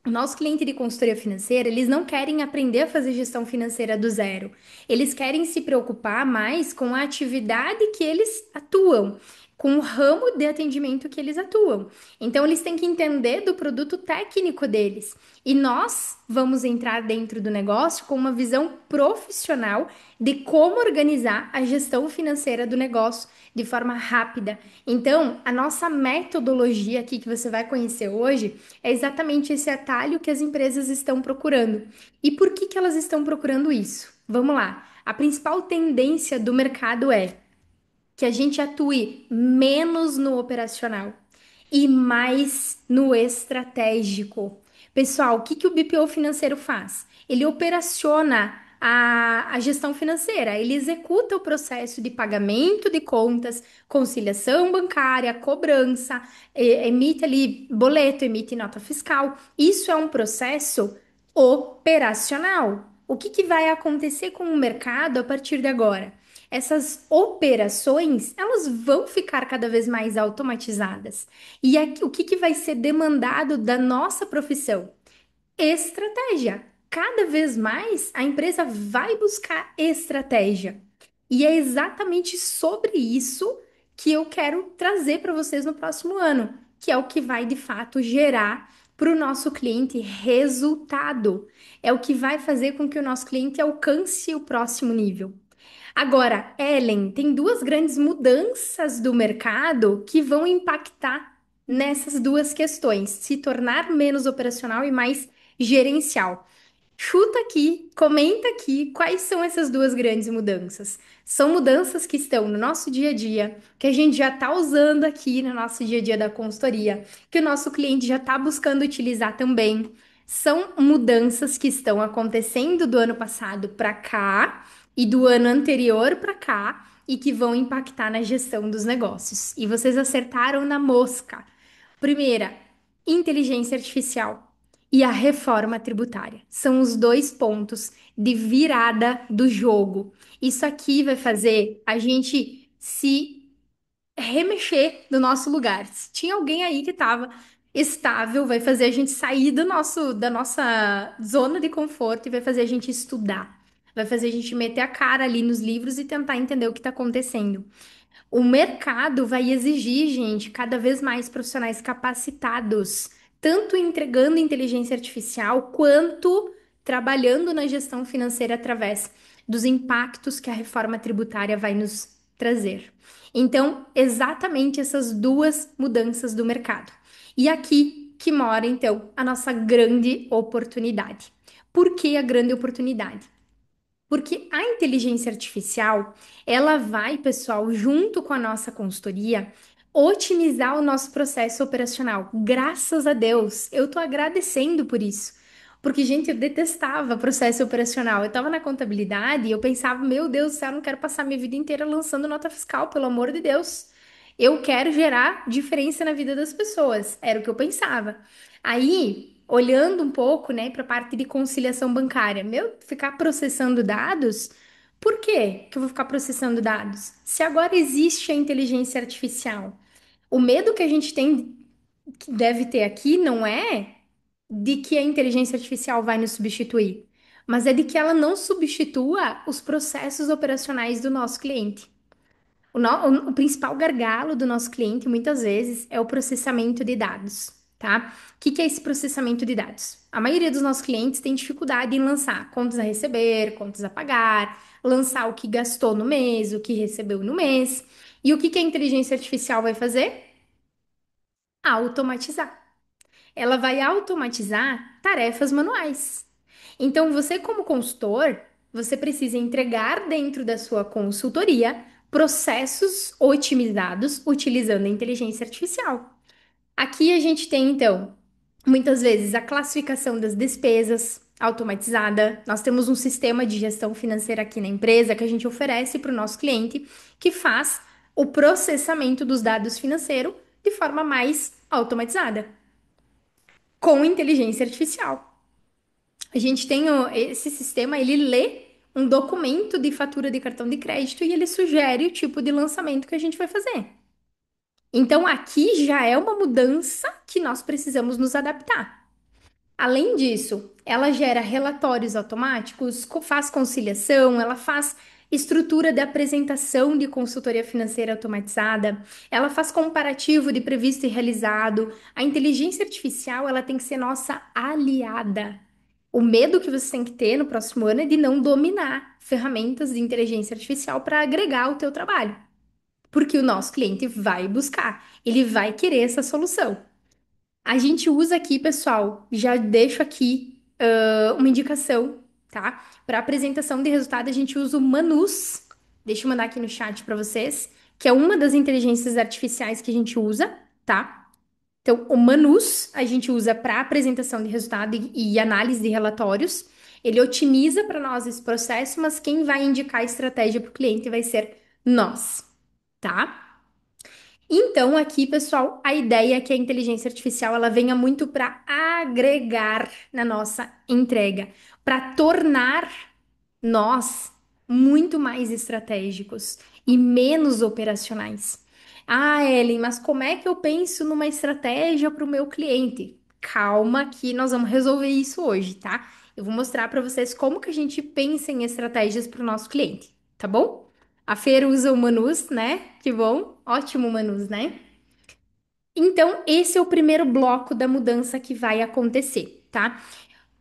O nosso cliente de consultoria financeira, eles não querem aprender a fazer gestão financeira do zero. Eles querem se preocupar mais com a atividade que eles atuam, com o ramo de atendimento que eles atuam. Então, eles têm que entender do produto técnico deles. E nós vamos entrar dentro do negócio com uma visão profissional de como organizar a gestão financeira do negócio de forma rápida. Então, a nossa metodologia aqui que você vai conhecer hoje é exatamente esse atalho que as empresas estão procurando. E por que que elas estão procurando isso? Vamos lá. A principal tendência do mercado é que a gente atue menos no operacional e mais no estratégico. Pessoal, o que que o BPO financeiro faz? Ele operaciona a gestão financeira, ele executa o processo de pagamento de contas, conciliação bancária, cobrança, emite ali boleto, emite nota fiscal. Isso é um processo operacional. O que que vai acontecer com o mercado a partir de agora? Essas operações, elas vão ficar cada vez mais automatizadas. E aqui, o que que vai ser demandado da nossa profissão? Estratégia. Cada vez mais a empresa vai buscar estratégia. E é exatamente sobre isso que eu quero trazer para vocês no próximo ano, que é o que vai de fato gerar para o nosso cliente resultado. É o que vai fazer com que o nosso cliente alcance o próximo nível. Agora, Ellen, tem duas grandes mudanças do mercado que vão impactar nessas duas questões, se tornar menos operacional e mais gerencial. Chuta aqui, comenta aqui quais são essas duas grandes mudanças. São mudanças que estão no nosso dia a dia, que a gente já está usando aqui no nosso dia a dia da consultoria, que o nosso cliente já está buscando utilizar também. São mudanças que estão acontecendo do ano passado para cá e do ano anterior para cá e que vão impactar na gestão dos negócios. E vocês acertaram na mosca. Primeira, inteligência artificial e a reforma tributária. São os dois pontos de virada do jogo. Isso aqui vai fazer a gente se remexer do nosso lugar. Se tinha alguém aí que estava estável, vai fazer a gente sair da nossa zona de conforto e vai fazer a gente estudar. Vai fazer a gente meter a cara ali nos livros e tentar entender o que está acontecendo. O mercado vai exigir, gente, cada vez mais profissionais capacitados, tanto entregando inteligência artificial quanto trabalhando na gestão financeira através dos impactos que a reforma tributária vai nos trazer. Então, exatamente essas duas mudanças do mercado. E aqui que mora, então, a nossa grande oportunidade. Por que a grande oportunidade? Porque a inteligência artificial, ela vai, pessoal, junto com a nossa consultoria, otimizar o nosso processo operacional. Graças a Deus, eu tô agradecendo por isso. Porque, gente, eu detestava processo operacional. Eu estava na contabilidade e eu pensava, meu Deus do céu, eu não quero passar minha vida inteira lançando nota fiscal, pelo amor de Deus. Eu quero gerar diferença na vida das pessoas. Era o que eu pensava. Aí, olhando um pouco, né, para a parte de conciliação bancária, meu, ficar processando dados, por quê que eu vou ficar processando dados? Se agora existe a inteligência artificial, o medo que a gente tem, que deve ter aqui, não é de que a inteligência artificial vai nos substituir, mas é de que ela não substitua os processos operacionais do nosso cliente. O principal gargalo do nosso cliente, muitas vezes, é o processamento de dados, tá? O que é esse processamento de dados? A maioria dos nossos clientes tem dificuldade em lançar contas a receber, contas a pagar, lançar o que gastou no mês, o que recebeu no mês. E o que a inteligência artificial vai fazer? Automatizar. Ela vai automatizar tarefas manuais. Então, você, como consultor, você precisa entregar dentro da sua consultoria processos otimizados utilizando a inteligência artificial. Aqui a gente tem, então, muitas vezes a classificação das despesas automatizada. Nós temos um sistema de gestão financeira aqui na empresa que a gente oferece para o nosso cliente, que faz o processamento dos dados financeiros de forma mais automatizada, com inteligência artificial. A gente tem esse sistema, ele lê um documento de fatura de cartão de crédito e ele sugere o tipo de lançamento que a gente vai fazer. Então, aqui já é uma mudança que nós precisamos nos adaptar. Além disso, ela gera relatórios automáticos, faz conciliação, ela faz estrutura de apresentação de consultoria financeira automatizada, ela faz comparativo de previsto e realizado. A inteligência artificial, ela tem que ser nossa aliada. O medo que você tem que ter no próximo ano é de não dominar ferramentas de inteligência artificial para agregar o teu trabalho, porque o nosso cliente vai buscar, ele vai querer essa solução. A gente usa aqui, pessoal, já deixo aqui uma indicação, tá? Para apresentação de resultado, a gente usa o Manus. Deixa eu mandar aqui no chat para vocês, que é uma das inteligências artificiais que a gente usa, tá? Então, o Manus a gente usa para apresentação de resultado e análise de relatórios. Ele otimiza para nós esse processo, mas quem vai indicar a estratégia para o cliente vai ser nós, tá? Então, aqui, pessoal, a ideia é que a inteligência artificial ela venha muito para agregar na nossa entrega, para tornar nós muito mais estratégicos e menos operacionais. Ah, Ellen, mas como é que eu penso numa estratégia para o meu cliente? Calma, que nós vamos resolver isso hoje, tá? Eu vou mostrar para vocês como que a gente pensa em estratégias para o nosso cliente, tá bom? A Fer usa o Manus, né? Que bom, ótimo Manus, né? Então, esse é o primeiro bloco da mudança que vai acontecer, tá?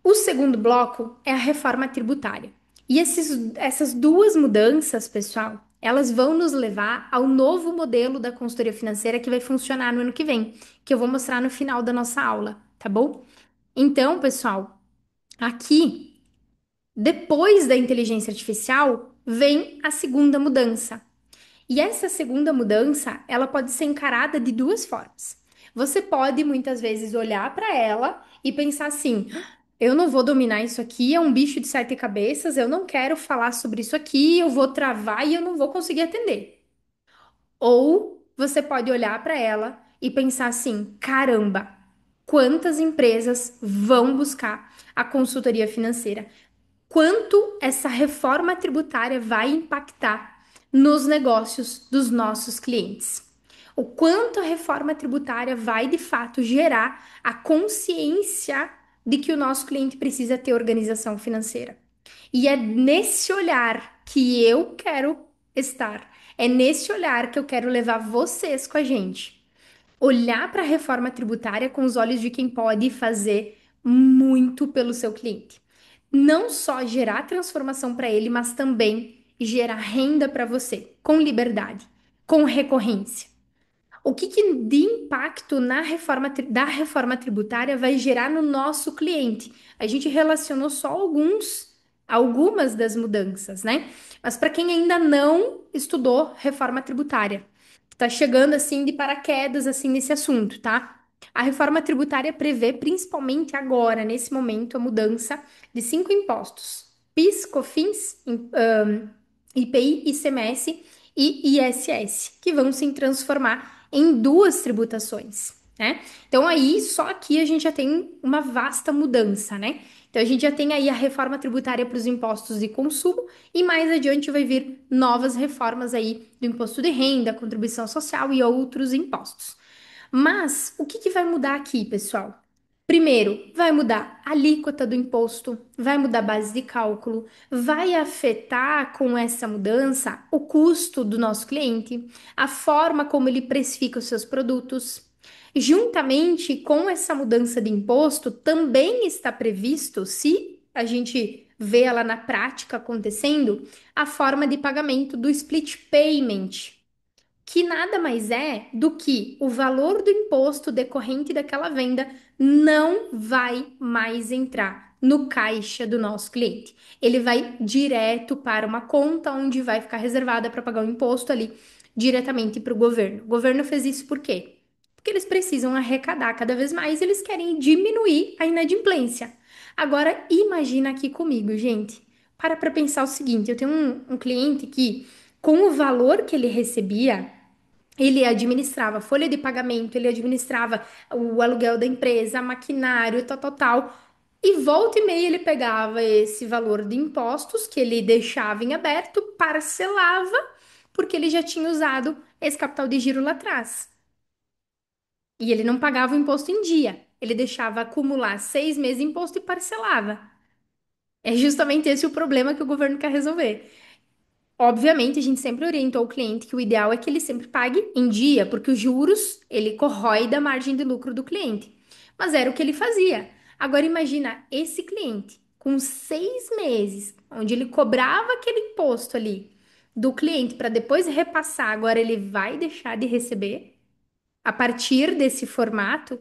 O segundo bloco é a reforma tributária. E essas duas mudanças, pessoal, elas vão nos levar ao novo modelo da consultoria financeira que vai funcionar no ano que vem, que eu vou mostrar no final da nossa aula, tá bom? Então, pessoal, aqui. Depois da inteligência artificial, vem a segunda mudança. E essa segunda mudança, ela pode ser encarada de duas formas. Você pode muitas vezes olhar para ela e pensar assim: eu não vou dominar isso aqui, é um bicho de sete cabeças, eu não quero falar sobre isso aqui, eu vou travar e eu não vou conseguir atender. Ou você pode olhar para ela e pensar assim: caramba, quantas empresas vão buscar a consultoria financeira? Quanto essa reforma tributária vai impactar nos negócios dos nossos clientes? O quanto a reforma tributária vai de fato gerar a consciência de que o nosso cliente precisa ter organização financeira? E é nesse olhar que eu quero estar. É nesse olhar que eu quero levar vocês com a gente. Olhar para a reforma tributária com os olhos de quem pode fazer muito pelo seu cliente. Não só gerar transformação para ele, mas também gerar renda para você, com liberdade, com recorrência. O que de impacto na da reforma tributária vai gerar no nosso cliente? A gente relacionou só algumas das mudanças, né? Mas para quem ainda não estudou reforma tributária, tá chegando assim de paraquedas assim nesse assunto, tá? A reforma tributária prevê, principalmente agora, nesse momento, a mudança de cinco impostos: PIS, COFINS, IPI, ICMS e ISS, que vão se transformar em duas tributações, né? Então aí só aqui a gente já tem uma vasta mudança, né? Então a gente já tem aí a reforma tributária para os impostos de consumo e mais adiante vai vir novas reformas aí do imposto de renda, contribuição social e outros impostos. Mas o que vai mudar aqui, pessoal? Primeiro, vai mudar a alíquota do imposto, vai mudar a base de cálculo, vai afetar com essa mudança o custo do nosso cliente, a forma como ele precifica os seus produtos. Juntamente com essa mudança de imposto, também está previsto, se a gente vê ela na prática acontecendo, a forma de pagamento do split payment, que nada mais é do que o valor do imposto decorrente daquela venda não vai mais entrar no caixa do nosso cliente. Ele vai direto para uma conta onde vai ficar reservada para pagar o imposto ali diretamente para o governo. O governo fez isso por quê? Porque eles precisam arrecadar cada vez mais, eles querem diminuir a inadimplência. Agora, imagina aqui comigo, gente. Para pensar o seguinte: eu tenho um cliente que, com o valor que ele recebia, ele administrava folha de pagamento, ele administrava o aluguel da empresa, maquinário, tal, tal, tal. E volta e meia ele pegava esse valor de impostos que ele deixava em aberto, parcelava, porque ele já tinha usado esse capital de giro lá atrás. E ele não pagava o imposto em dia. Ele deixava acumular 6 meses de imposto e parcelava. É justamente esse o problema que o governo quer resolver. Obviamente, a gente sempre orientou o cliente que o ideal é que ele sempre pague em dia, porque os juros, ele corrói da margem de lucro do cliente. Mas era o que ele fazia. Agora imagina esse cliente com 6 meses, onde ele cobrava aquele imposto ali do cliente para depois repassar, agora ele vai deixar de receber a partir desse formato.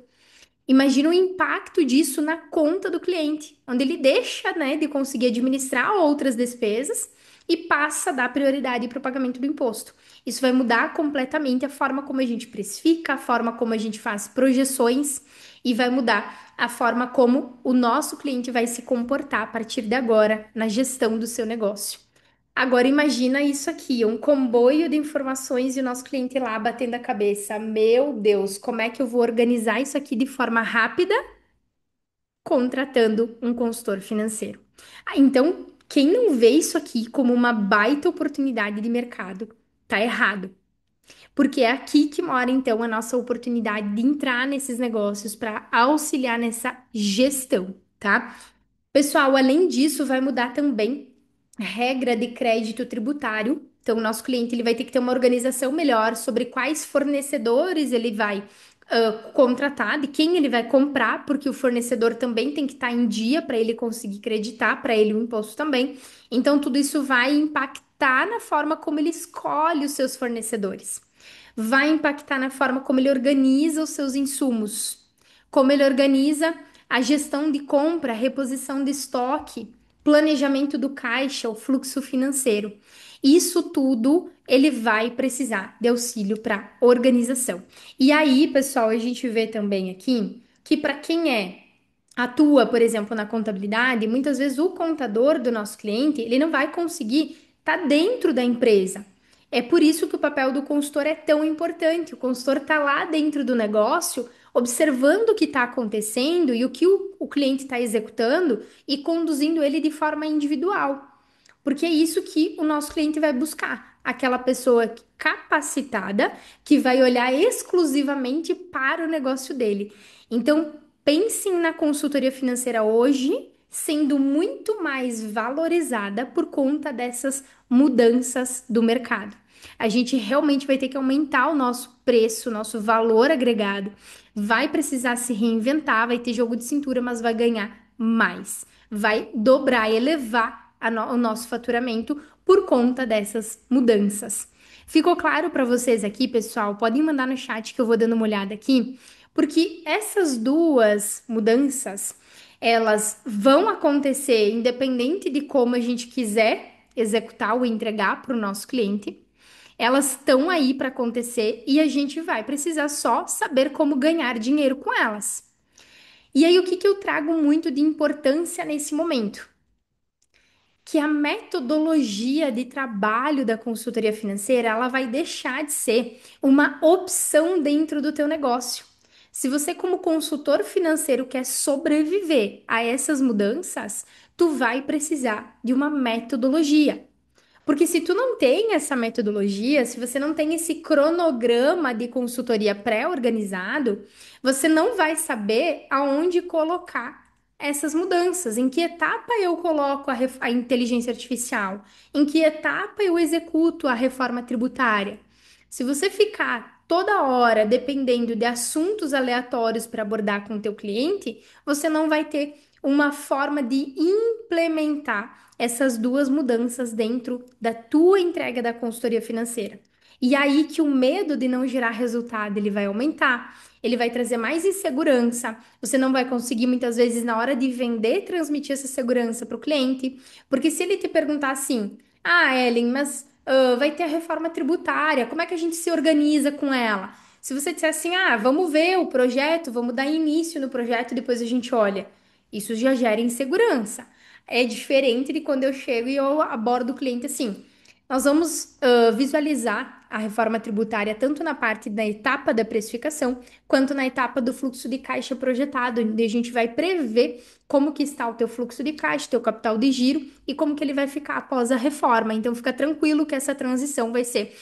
Imagina o impacto disso na conta do cliente, onde ele deixa, né, de conseguir administrar outras despesas e passa a dar prioridade para o pagamento do imposto. Isso vai mudar completamente a forma como a gente precifica, a forma como a gente faz projeções e vai mudar a forma como o nosso cliente vai se comportar a partir de agora na gestão do seu negócio. Agora imagina isso aqui, um comboio de informações e o nosso cliente lá batendo a cabeça. Meu Deus, como é que eu vou organizar isso aqui de forma rápida, contratando um consultor financeiro? Então, quem não vê isso aqui como uma baita oportunidade de mercado, tá errado. Porque é aqui que mora então a nossa oportunidade de entrar nesses negócios para auxiliar nessa gestão, tá? Pessoal, além disso, vai mudar também a regra de crédito tributário. Então, o nosso cliente ele vai ter que ter uma organização melhor sobre quais fornecedores ele vai contratar, de quem ele vai comprar, porque o fornecedor também tem que estar em dia para ele conseguir creditar para ele o imposto também. Então, tudo isso vai impactar na forma como ele escolhe os seus fornecedores, vai impactar na forma como ele organiza os seus insumos, como ele organiza a gestão de compra, reposição de estoque, planejamento do caixa, o fluxo financeiro. Isso tudo ele vai precisar de auxílio para organização. E aí, pessoal, a gente vê também aqui que para quem atua, por exemplo, na contabilidade, muitas vezes o contador do nosso cliente, ele não vai conseguir estar dentro da empresa. É por isso que o papel do consultor é tão importante. O consultor está lá dentro do negócio, observando o que está acontecendo e o que o cliente está executando e conduzindo ele de forma individual. Porque é isso que o nosso cliente vai buscar. Aquela pessoa capacitada que vai olhar exclusivamente para o negócio dele. Então, pensem na consultoria financeira hoje sendo muito mais valorizada por conta dessas mudanças do mercado. A gente realmente vai ter que aumentar o nosso preço, nosso valor agregado, vai precisar se reinventar, vai ter jogo de cintura, mas vai ganhar mais, vai dobrar e elevar o nosso faturamento por conta dessas mudanças. Ficou claro para vocês aqui, pessoal? Podem mandar no chat que eu vou dando uma olhada aqui, porque essas duas mudanças, elas vão acontecer independente de como a gente quiser executar ou entregar para o nosso cliente. Elas estão aí para acontecer e a gente vai precisar só saber como ganhar dinheiro com elas. E aí, o que eu trago muito de importância nesse momento? Que a metodologia de trabalho da consultoria financeira, ela vai deixar de ser uma opção dentro do teu negócio. Se você como consultor financeiro quer sobreviver a essas mudanças, tu vai precisar de uma metodologia. Porque se tu não tem essa metodologia, se você não tem esse cronograma de consultoria pré-organizado, você não vai saber aonde colocar essas mudanças. Em que etapa eu coloco a inteligência artificial? Em que etapa eu executo a reforma tributária? Se você ficar toda hora dependendo de assuntos aleatórios para abordar com o teu cliente, você não vai ter uma forma de implementar essas duas mudanças dentro da tua entrega da consultoria financeira. E aí que o medo de não gerar resultado, ele vai aumentar, ele vai trazer mais insegurança, você não vai conseguir muitas vezes na hora de vender transmitir essa segurança para o cliente, porque se ele te perguntar assim: "Ah, Ellen, mas vai ter a reforma tributária, como é que a gente se organiza com ela?" Se você disser assim: "Ah, vamos ver o projeto, vamos dar início no projeto, depois a gente olha." Isso já gera insegurança. É diferente de quando eu chego e eu abordo o cliente assim. Nós vamos visualizar a reforma tributária tanto na parte da etapa da precificação, quanto na etapa do fluxo de caixa projetado, onde a gente vai prever como que está o teu fluxo de caixa, teu capital de giro e como que ele vai ficar após a reforma. Então fica tranquilo que essa transição vai ser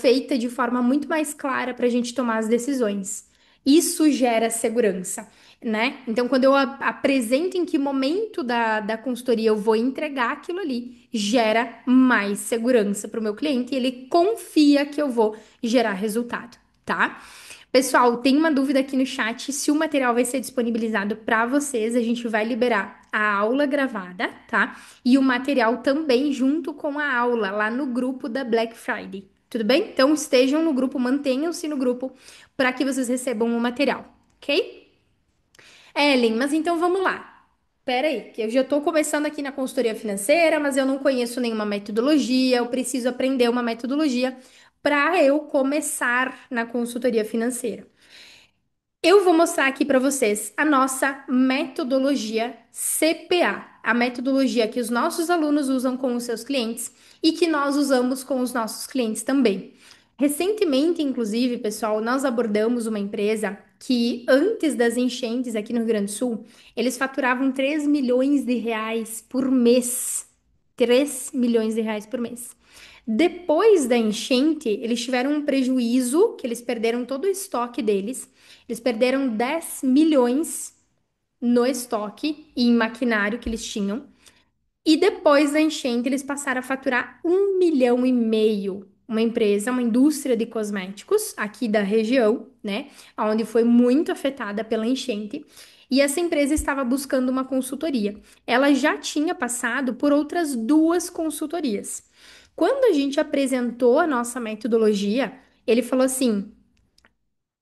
feita de forma muito mais clara para a gente tomar as decisões. Isso gera segurança, né? Então, quando eu apresento em que momento da consultoria eu vou entregar aquilo ali, gera mais segurança para o meu cliente e ele confia que eu vou gerar resultado, tá? Pessoal, tem uma dúvida aqui no chat se o material vai ser disponibilizado para vocês. A gente vai liberar a aula gravada, tá? E o material também junto com a aula lá no grupo da Black Friday. Tudo bem? Então estejam no grupo, mantenham-se no grupo para que vocês recebam o material, ok? Ellen, mas então vamos lá. Pera aí, que eu já estou começando aqui na consultoria financeira, mas eu não conheço nenhuma metodologia, eu preciso aprender uma metodologia para eu começar na consultoria financeira. Eu vou mostrar aqui para vocês a nossa metodologia CPA, a metodologia que os nossos alunos usam com os seus clientes e que nós usamos com os nossos clientes também. Recentemente, inclusive, pessoal, nós abordamos uma empresa que antes das enchentes aqui no Rio Grande do Sul, eles faturavam 3 milhões de reais por mês. 3 milhões de reais por mês. Depois da enchente, eles tiveram um prejuízo, que eles perderam todo o estoque deles. Eles perderam 10 milhões no estoque e em maquinário que eles tinham. E depois da enchente, eles passaram a faturar 1,5 milhão. Uma empresa, uma indústria de cosméticos aqui da região, né? Onde foi muito afetada pela enchente. E essa empresa estava buscando uma consultoria. Ela já tinha passado por outras duas consultorias. Quando a gente apresentou a nossa metodologia, ele falou assim: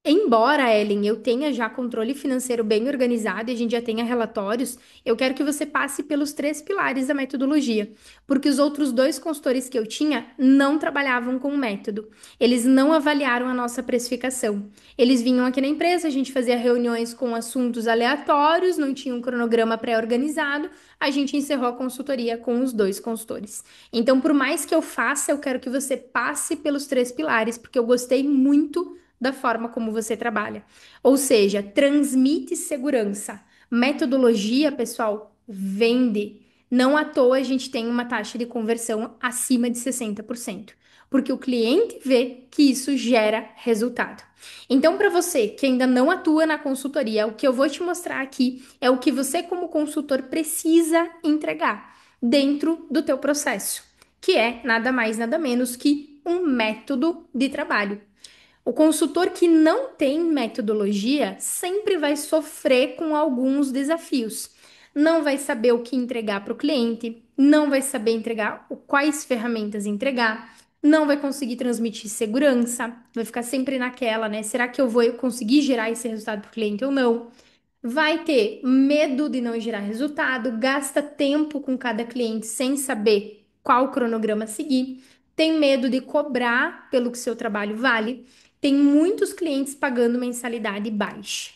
Embora, Ellen, eu tenha já controle financeiro bem organizado e a gente já tenha relatórios, eu quero que você passe pelos três pilares da metodologia, porque os outros dois consultores que eu tinha não trabalhavam com o método. Eles não avaliaram a nossa precificação. Eles vinham aqui na empresa, a gente fazia reuniões com assuntos aleatórios, não tinha um cronograma pré-organizado, a gente encerrou a consultoria com os dois consultores. Então, por mais que eu faça, eu quero que você passe pelos três pilares, porque eu gostei muito da forma como você trabalha. Ou seja, transmite segurança. Metodologia, pessoal, vende. Não à toa a gente tem uma taxa de conversão acima de 60%, porque o cliente vê que isso gera resultado. Então, para você que ainda não atua na consultoria, o que eu vou te mostrar aqui é o que você como consultor precisa entregar dentro do teu processo, que é nada mais nada menos que um método de trabalho. O consultor que não tem metodologia sempre vai sofrer com alguns desafios. Não vai saber o que entregar para o cliente, não vai saber entregar quais ferramentas entregar, não vai conseguir transmitir segurança, vai ficar sempre naquela, né? Será que eu vou conseguir gerar esse resultado para o cliente ou não? Vai ter medo de não gerar resultado, gasta tempo com cada cliente sem saber qual cronograma seguir, tem medo de cobrar pelo que seu trabalho vale, tem muitos clientes pagando mensalidade baixa.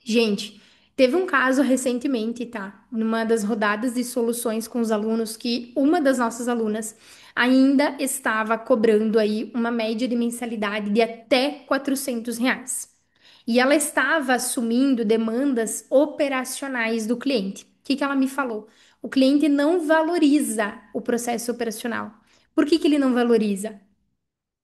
Gente, teve um caso recentemente, tá? Numa das rodadas de soluções com os alunos, que uma das nossas alunas ainda estava cobrando aí uma média de mensalidade de até R$ 400. E ela estava assumindo demandas operacionais do cliente. O que que ela me falou? O cliente não valoriza o processo operacional. Por que que ele não valoriza?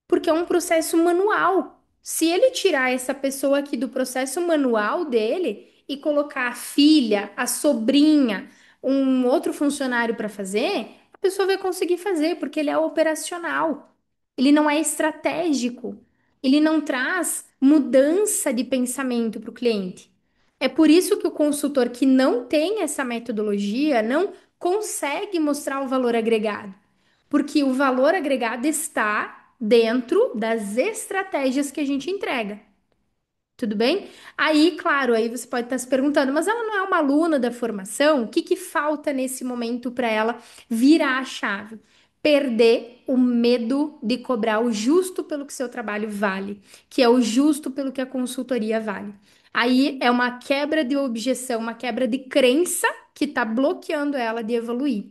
Porque é um processo manual. Se ele tirar essa pessoa aqui do processo manual dele e colocar a filha, a sobrinha, um outro funcionário para fazer, a pessoa vai conseguir fazer, porque ele é operacional. Ele não é estratégico. Ele não traz mudança de pensamento para o cliente. É por isso que o consultor que não tem essa metodologia não consegue mostrar o valor agregado, porque o valor agregado está dentro das estratégias que a gente entrega. Tudo bem? Aí, claro, aí você pode estar se perguntando, mas ela não é uma aluna da formação? O que que falta nesse momento para ela virar a chave? Perder o medo de cobrar o justo pelo que seu trabalho vale, que é o justo pelo que a consultoria vale. Aí é uma quebra de objeção, uma quebra de crença que está bloqueando ela de evoluir.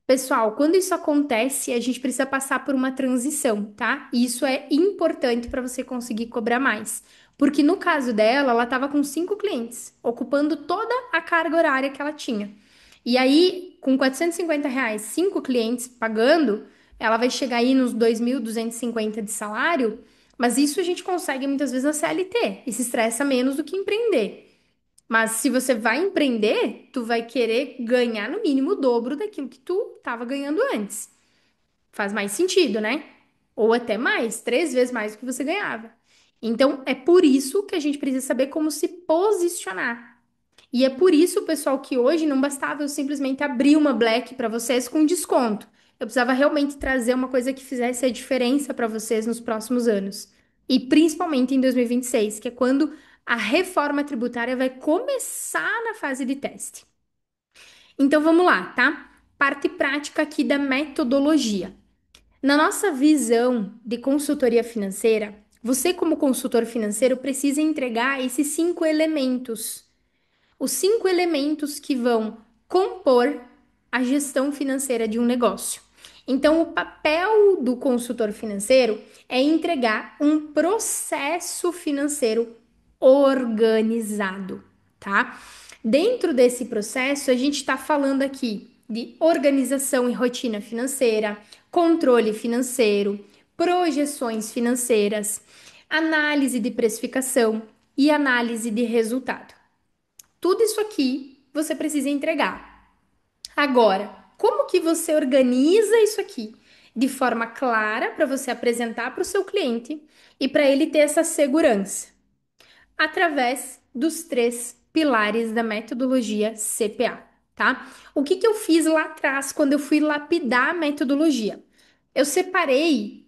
Pessoal, quando isso acontece, a gente precisa passar por uma transição, tá? E isso é importante para você conseguir cobrar mais. Porque no caso dela, ela estava com 5 clientes, ocupando toda a carga horária que ela tinha. E aí, com R$ 450, 5 clientes pagando, ela vai chegar aí nos 2.250 de salário, mas isso a gente consegue muitas vezes na CLT e se estressa menos do que empreender. Mas se você vai empreender, tu vai querer ganhar no mínimo o dobro daquilo que tu estava ganhando antes. Faz mais sentido, né? Ou até mais, 3 vezes mais do que você ganhava. Então, é por isso que a gente precisa saber como se posicionar. E é por isso, pessoal, que hoje não bastava eu simplesmente abrir uma Black para vocês com desconto. Eu precisava realmente trazer uma coisa que fizesse a diferença para vocês nos próximos anos. E principalmente em 2026, que é quando a reforma tributária vai começar na fase de teste. Então vamos lá, tá? Parte prática aqui da metodologia. Na nossa visão de consultoria financeira, você, como consultor financeiro, precisa entregar esses 5 elementos, os 5 elementos que vão compor a gestão financeira de um negócio. Então, o papel do consultor financeiro é entregar um processo financeiro organizado, tá? Dentro desse processo, a gente está falando aqui de organização e rotina financeira, controle financeiro, projeções financeiras, análise de precificação e análise de resultado. Tudo isso aqui você precisa entregar. Agora, como que você organiza isso aqui de forma clara para você apresentar para o seu cliente e para ele ter essa segurança? Através dos três pilares da metodologia CPA, tá? O que que eu fiz lá atrás quando eu fui lapidar a metodologia? Eu separei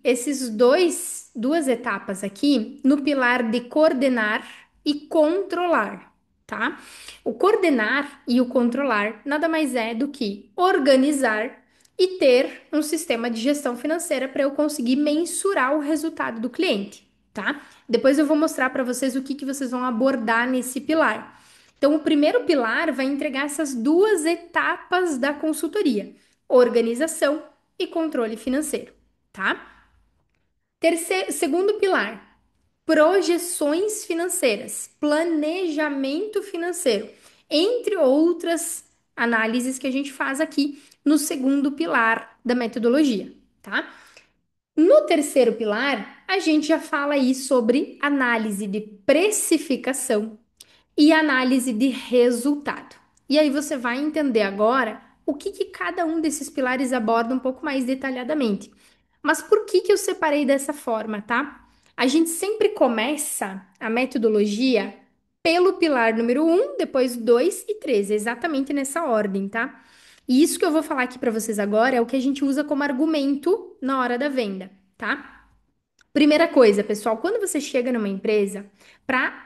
duas etapas aqui no pilar de coordenar e controlar, tá? O coordenar e o controlar nada mais é do que organizar e ter um sistema de gestão financeira para eu conseguir mensurar o resultado do cliente, tá? Depois eu vou mostrar para vocês o que que vocês vão abordar nesse pilar. Então, o primeiro pilar vai entregar essas duas etapas da consultoria: organização e controle financeiro, tá? Segundo pilar, projeções financeiras, planejamento financeiro, entre outras análises que a gente faz aqui no segundo pilar da metodologia, tá? No terceiro pilar, a gente já fala aí sobre análise de precificação e análise de resultado. E aí você vai entender agora o que que cada um desses pilares aborda um pouco mais detalhadamente. Mas por que que eu separei dessa forma, tá? A gente sempre começa a metodologia pelo pilar número um, depois 2 e 3, exatamente nessa ordem, tá? E isso que eu vou falar aqui para vocês agora é o que a gente usa como argumento na hora da venda, tá? Primeira coisa, pessoal, quando você chega numa empresa, para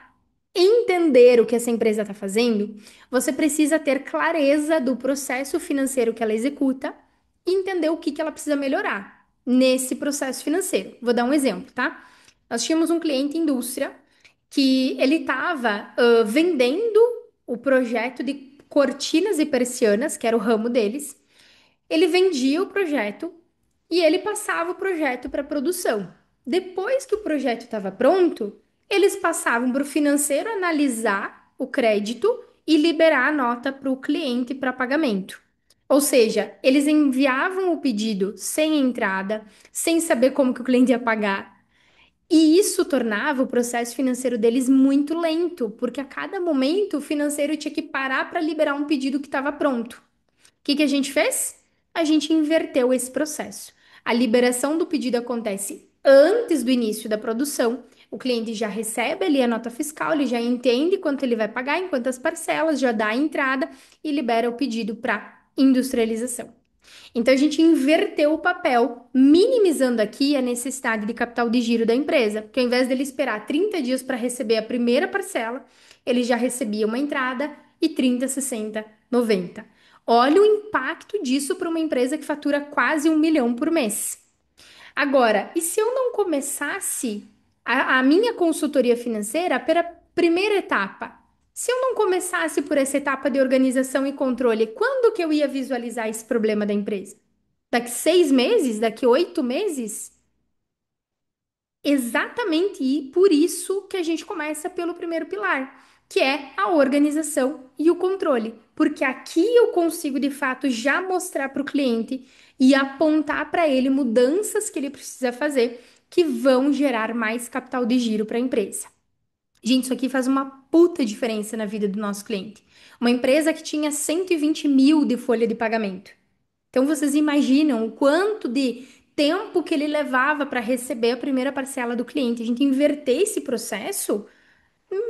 entender o que essa empresa está fazendo, você precisa ter clareza do processo financeiro que ela executa e entender o que que ela precisa melhorar nesse processo financeiro. Vou dar um exemplo, tá? Nós tínhamos um cliente indústria que ele estava vendendo o projeto de cortinas e persianas, que era o ramo deles. Ele vendia o projeto e ele passava o projeto para produção. Depois que o projeto estava pronto, eles passavam para o financeiro analisar o crédito e liberar a nota para o cliente para pagamento. Ou seja, eles enviavam o pedido sem entrada, sem saber como que o cliente ia pagar. E isso tornava o processo financeiro deles muito lento, porque a cada momento o financeiro tinha que parar para liberar um pedido que estava pronto. O que que a gente fez? A gente inverteu esse processo. A liberação do pedido acontece antes do início da produção. O cliente já recebe ali a nota fiscal, ele já entende quanto ele vai pagar, em quantas parcelas, já dá a entrada e libera o pedido para industrialização. Então a gente inverteu o papel, minimizando aqui a necessidade de capital de giro da empresa, porque ao invés dele esperar 30 dias para receber a primeira parcela, ele já recebia uma entrada e 30, 60, 90. Olha o impacto disso para uma empresa que fatura quase 1 milhão por mês. Agora, e se eu não começasse a minha consultoria financeira pela primeira etapa? Se eu não começasse por essa etapa de organização e controle, quando que eu ia visualizar esse problema da empresa? Daqui 6 meses? Daqui 8 meses? Exatamente e por isso que a gente começa pelo primeiro pilar, que é a organização e o controle, porque aqui eu consigo de fato já mostrar para o cliente e apontar para ele mudanças que ele precisa fazer que vão gerar mais capital de giro para a empresa. Gente, isso aqui faz uma puta diferença na vida do nosso cliente. Uma empresa que tinha 120 mil de folha de pagamento. Então, vocês imaginam o quanto de tempo que ele levava para receber a primeira parcela do cliente? A gente inverter esse processo,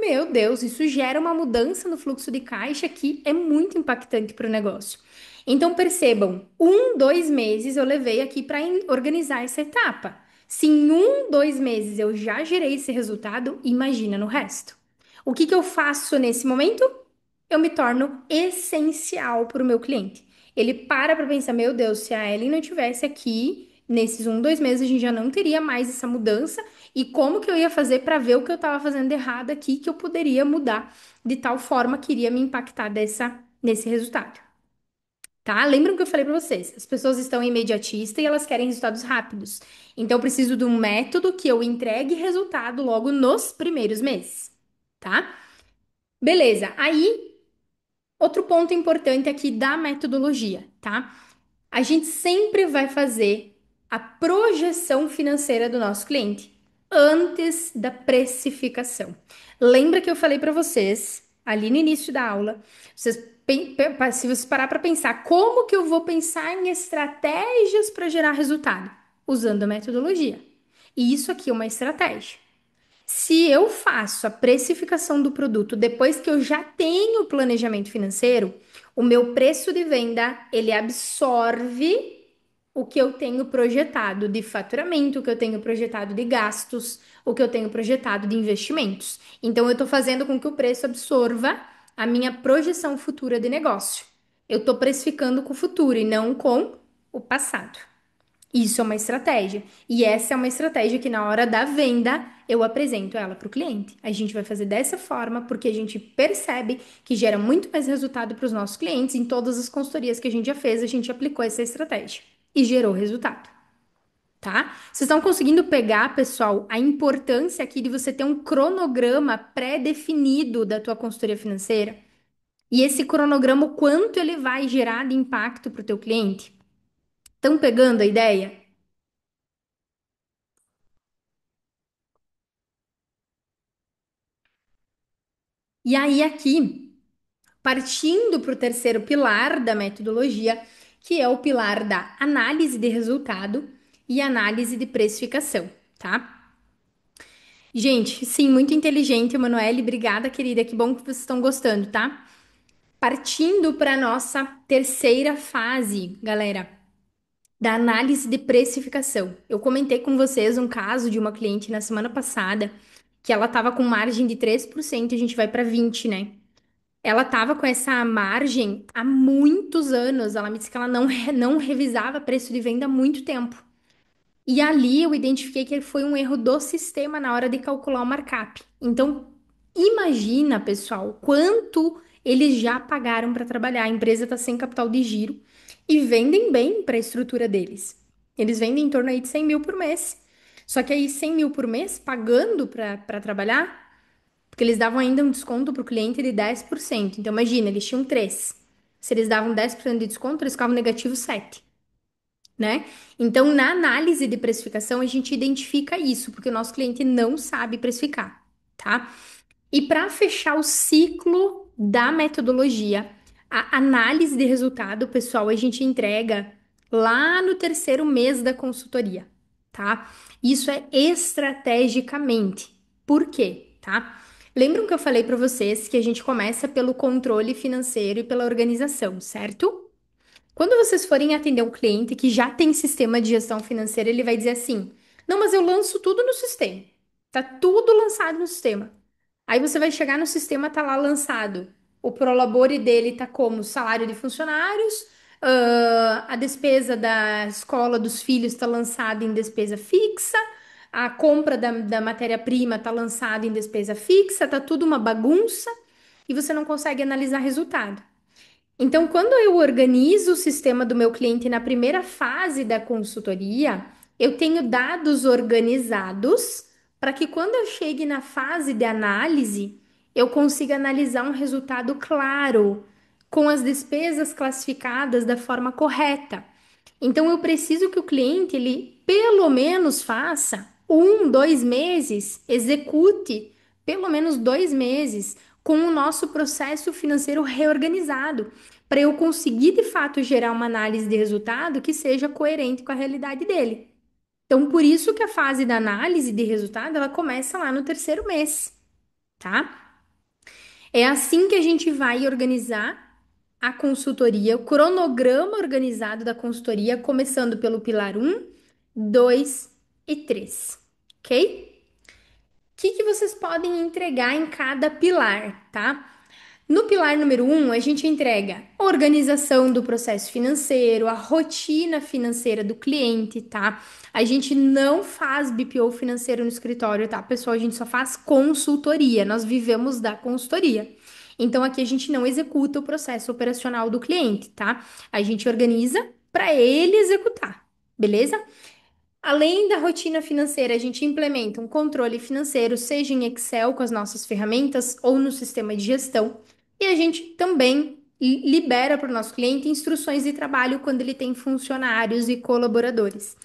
meu Deus, isso gera uma mudança no fluxo de caixa que é muito impactante para o negócio. Então, percebam, 1, 2 meses eu levei aqui para organizar essa etapa. Se em 1, 2 meses eu já gerei esse resultado, imagina no resto. O que que eu faço nesse momento? Eu me torno essencial para o meu cliente. Ele para pensar, meu Deus, se a Ellen não tivesse aqui, nesses 1, 2 meses a gente já não teria mais essa mudança. E como que eu ia fazer para ver o que eu estava fazendo de errado aqui, que eu poderia mudar de tal forma que iria me impactar nesse resultado, tá? Lembram que eu falei para vocês? As pessoas estão imediatistas e elas querem resultados rápidos. Então, eu preciso de um método que eu entregue resultado logo nos primeiros meses, tá? Beleza. Aí outro ponto importante aqui da metodologia, tá? A gente sempre vai fazer a projeção financeira do nosso cliente antes da precificação. Lembra que eu falei para vocês ali no início da aula, se vocês parar para pensar como que eu vou pensar em estratégias para gerar resultado, usando a metodologia. E isso aqui é uma estratégia. Se eu faço a precificação do produto depois que eu já tenho o planejamento financeiro, o meu preço de venda, ele absorve o que eu tenho projetado de faturamento, o que eu tenho projetado de gastos, o que eu tenho projetado de investimentos. Então, eu estou fazendo com que o preço absorva a minha projeção futura de negócio. Eu estou precificando com o futuro e não com o passado. Isso é uma estratégia. E essa é uma estratégia que, na hora da venda, eu apresento ela para o cliente. A gente vai fazer dessa forma porque a gente percebe que gera muito mais resultado para os nossos clientes. Em todas as consultorias que a gente já fez, a gente aplicou essa estratégia e gerou resultado, tá? Vocês estão conseguindo pegar, pessoal, a importância aqui de você ter um cronograma pré-definido da tua consultoria financeira? E esse cronograma, o quanto ele vai gerar de impacto para o teu cliente? Estão pegando a ideia? E aí, aqui, partindo para o terceiro pilar da metodologia, que é o pilar da análise de resultado e análise de precificação, tá? Gente, sim, muito inteligente, Emanuele. Obrigada, querida. Que bom que vocês estão gostando, tá? Partindo para nossa terceira fase, galera, da análise de precificação. Eu comentei com vocês um caso de uma cliente na semana passada que ela estava com margem de 3% e a gente vai para 20, né? Ela estava com essa margem há muitos anos. Ela me disse que ela não revisava preço de venda há muito tempo. E ali eu identifiquei que foi um erro do sistema na hora de calcular o markup. Então, imagina, pessoal, quanto eles já pagaram para trabalhar. A empresa está sem capital de giro e vendem bem para a estrutura deles. Eles vendem em torno aí de 100 mil por mês. Só que aí 100 mil por mês pagando para trabalhar, porque eles davam ainda um desconto para o cliente de 10%. Então, imagina, eles tinham 3. Se eles davam 10% de desconto, eles ficavam negativo 7, né? Então, na análise de precificação, a gente identifica isso, porque o nosso cliente não sabe precificar, tá? E para fechar o ciclo da metodologia, a análise de resultado, pessoal, a gente entrega lá no terceiro mês da consultoria, tá? Isso é estrategicamente. Por quê, tá? Lembram que eu falei para vocês que a gente começa pelo controle financeiro e pela organização, certo? Quando vocês forem atender um cliente que já tem sistema de gestão financeira, ele vai dizer assim: não, mas eu lanço tudo no sistema. Tá tudo lançado no sistema. Aí você vai chegar no sistema, tá lá lançado. O Prolabore dele tá como salário de funcionários, a despesa da escola dos filhos tá lançada em despesa fixa, a compra da matéria-prima tá lançada em despesa fixa, tá tudo uma bagunça e você não consegue analisar resultado. Então, quando eu organizo o sistema do meu cliente na primeira fase da consultoria, eu tenho dados organizados para que quando eu chegue na fase de análise, eu consiga analisar um resultado claro, com as despesas classificadas da forma correta. Então, eu preciso que o cliente, ele pelo menos faça 1, 2 meses, execute pelo menos 2 meses com o nosso processo financeiro reorganizado, para eu conseguir de fato gerar uma análise de resultado que seja coerente com a realidade dele. Então, por isso que a fase da análise de resultado, ela começa lá no terceiro mês, tá? É assim que a gente vai organizar a consultoria, o cronograma organizado da consultoria, começando pelo pilar 1, 2 e 3, ok? O que que vocês podem entregar em cada pilar, tá? No pilar número 1, a gente entrega a organização do processo financeiro, a rotina financeira do cliente, tá? A gente não faz BPO financeiro no escritório, tá, pessoal? A gente só faz consultoria. Nós vivemos da consultoria. Então, aqui a gente não executa o processo operacional do cliente, tá? A gente organiza para ele executar, beleza? Além da rotina financeira, a gente implementa um controle financeiro, seja em Excel com as nossas ferramentas ou no sistema de gestão. E a gente também libera para o nosso cliente instruções de trabalho quando ele tem funcionários e colaboradores.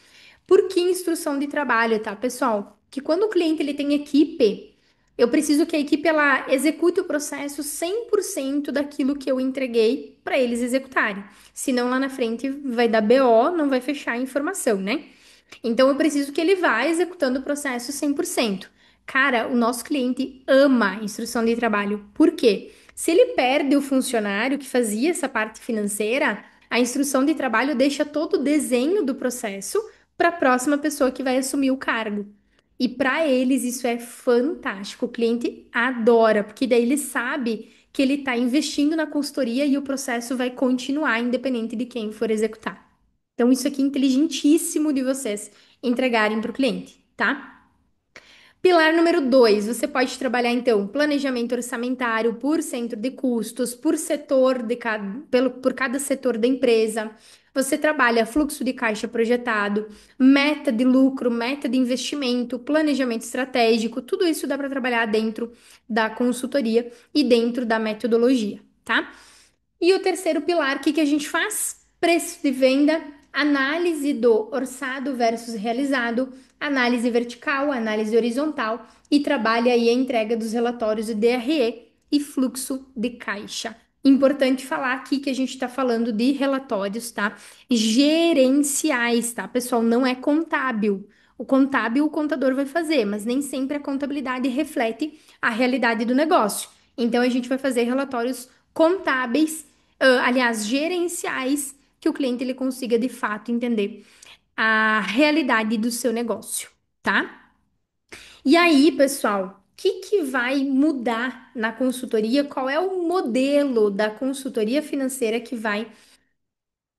Por que instrução de trabalho, tá, pessoal? Que quando o cliente ele tem equipe, eu preciso que a equipe ela execute o processo 100% daquilo que eu entreguei para eles executarem. Senão lá na frente vai dar BO, não vai fechar a informação, né? Então eu preciso que ele vá executando o processo 100%. Cara, o nosso cliente ama instrução de trabalho. Por quê? Se ele perde o funcionário que fazia essa parte financeira, A instrução de trabalho deixa todo o desenho do processo para a próxima pessoa que vai assumir o cargo. E para eles isso é fantástico. O cliente adora, porque daí ele sabe que ele está investindo na consultoria e o processo vai continuar independente de quem for executar. Então, isso aqui é inteligentíssimo de vocês entregarem para o cliente, tá? Pilar número 2, você pode trabalhar então planejamento orçamentário por centro de custos, por setor de cada, por cada setor da empresa. Você trabalha fluxo de caixa projetado, meta de lucro, meta de investimento, planejamento estratégico, tudo isso dá para trabalhar dentro da consultoria e dentro da metodologia, tá? E o terceiro pilar, o que que a gente faz? Preço de venda, análise do orçado versus realizado, análise vertical, análise horizontal e trabalha aí a entrega dos relatórios de DRE e fluxo de caixa. Importante falar aqui que a gente está falando de relatórios, tá? Gerenciais, tá? Pessoal, não é contábil. O contábil, o contador vai fazer, mas nem sempre a contabilidade reflete a realidade do negócio. Então, a gente vai fazer relatórios contábeis, aliás, gerenciais, que o cliente ele consiga de fato entender a realidade do seu negócio, tá? E aí, pessoal, o que que vai mudar na consultoria? Qual é o modelo da consultoria financeira que vai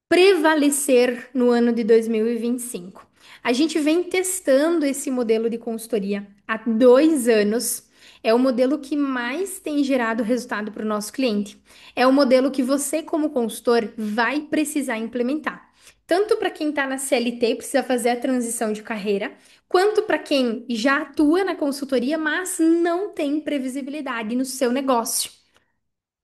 prevalecer no ano de 2025? A gente vem testando esse modelo de consultoria há 2 anos. É o modelo que mais tem gerado resultado para o nosso cliente. É o modelo que você, como consultor, vai precisar implementar. Tanto para quem está na CLT e precisa fazer a transição de carreira, quanto para quem já atua na consultoria, mas não tem previsibilidade no seu negócio.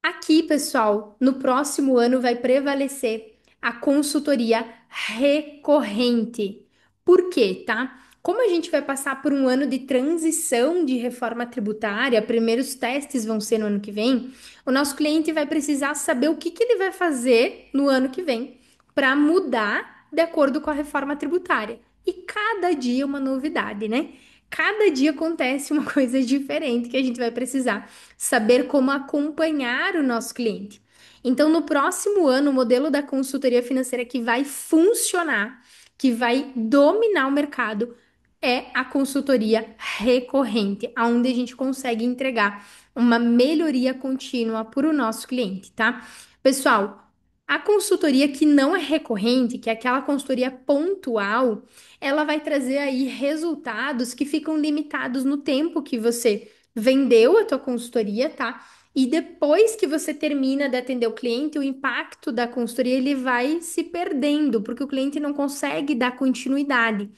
Aqui, pessoal, no próximo ano vai prevalecer a consultoria recorrente. Por quê, tá? Como a gente vai passar por um ano de transição de reforma tributária, primeiros testes vão ser no ano que vem, o nosso cliente vai precisar saber o que que ele vai fazer no ano que vem para mudar de acordo com a reforma tributária. E cada dia uma novidade, né? Cada dia acontece uma coisa diferente que a gente vai precisar saber como acompanhar o nosso cliente. Então, no próximo ano, o modelo da consultoria financeira que vai funcionar, que vai dominar o mercado, é a consultoria recorrente, onde a gente consegue entregar uma melhoria contínua para o nosso cliente, tá? Pessoal, a consultoria que não é recorrente, que é aquela consultoria pontual, ela vai trazer aí resultados que ficam limitados no tempo que você vendeu a tua consultoria, tá? E depois que você termina de atender o cliente, o impacto da consultoria ele vai se perdendo, porque o cliente não consegue dar continuidade.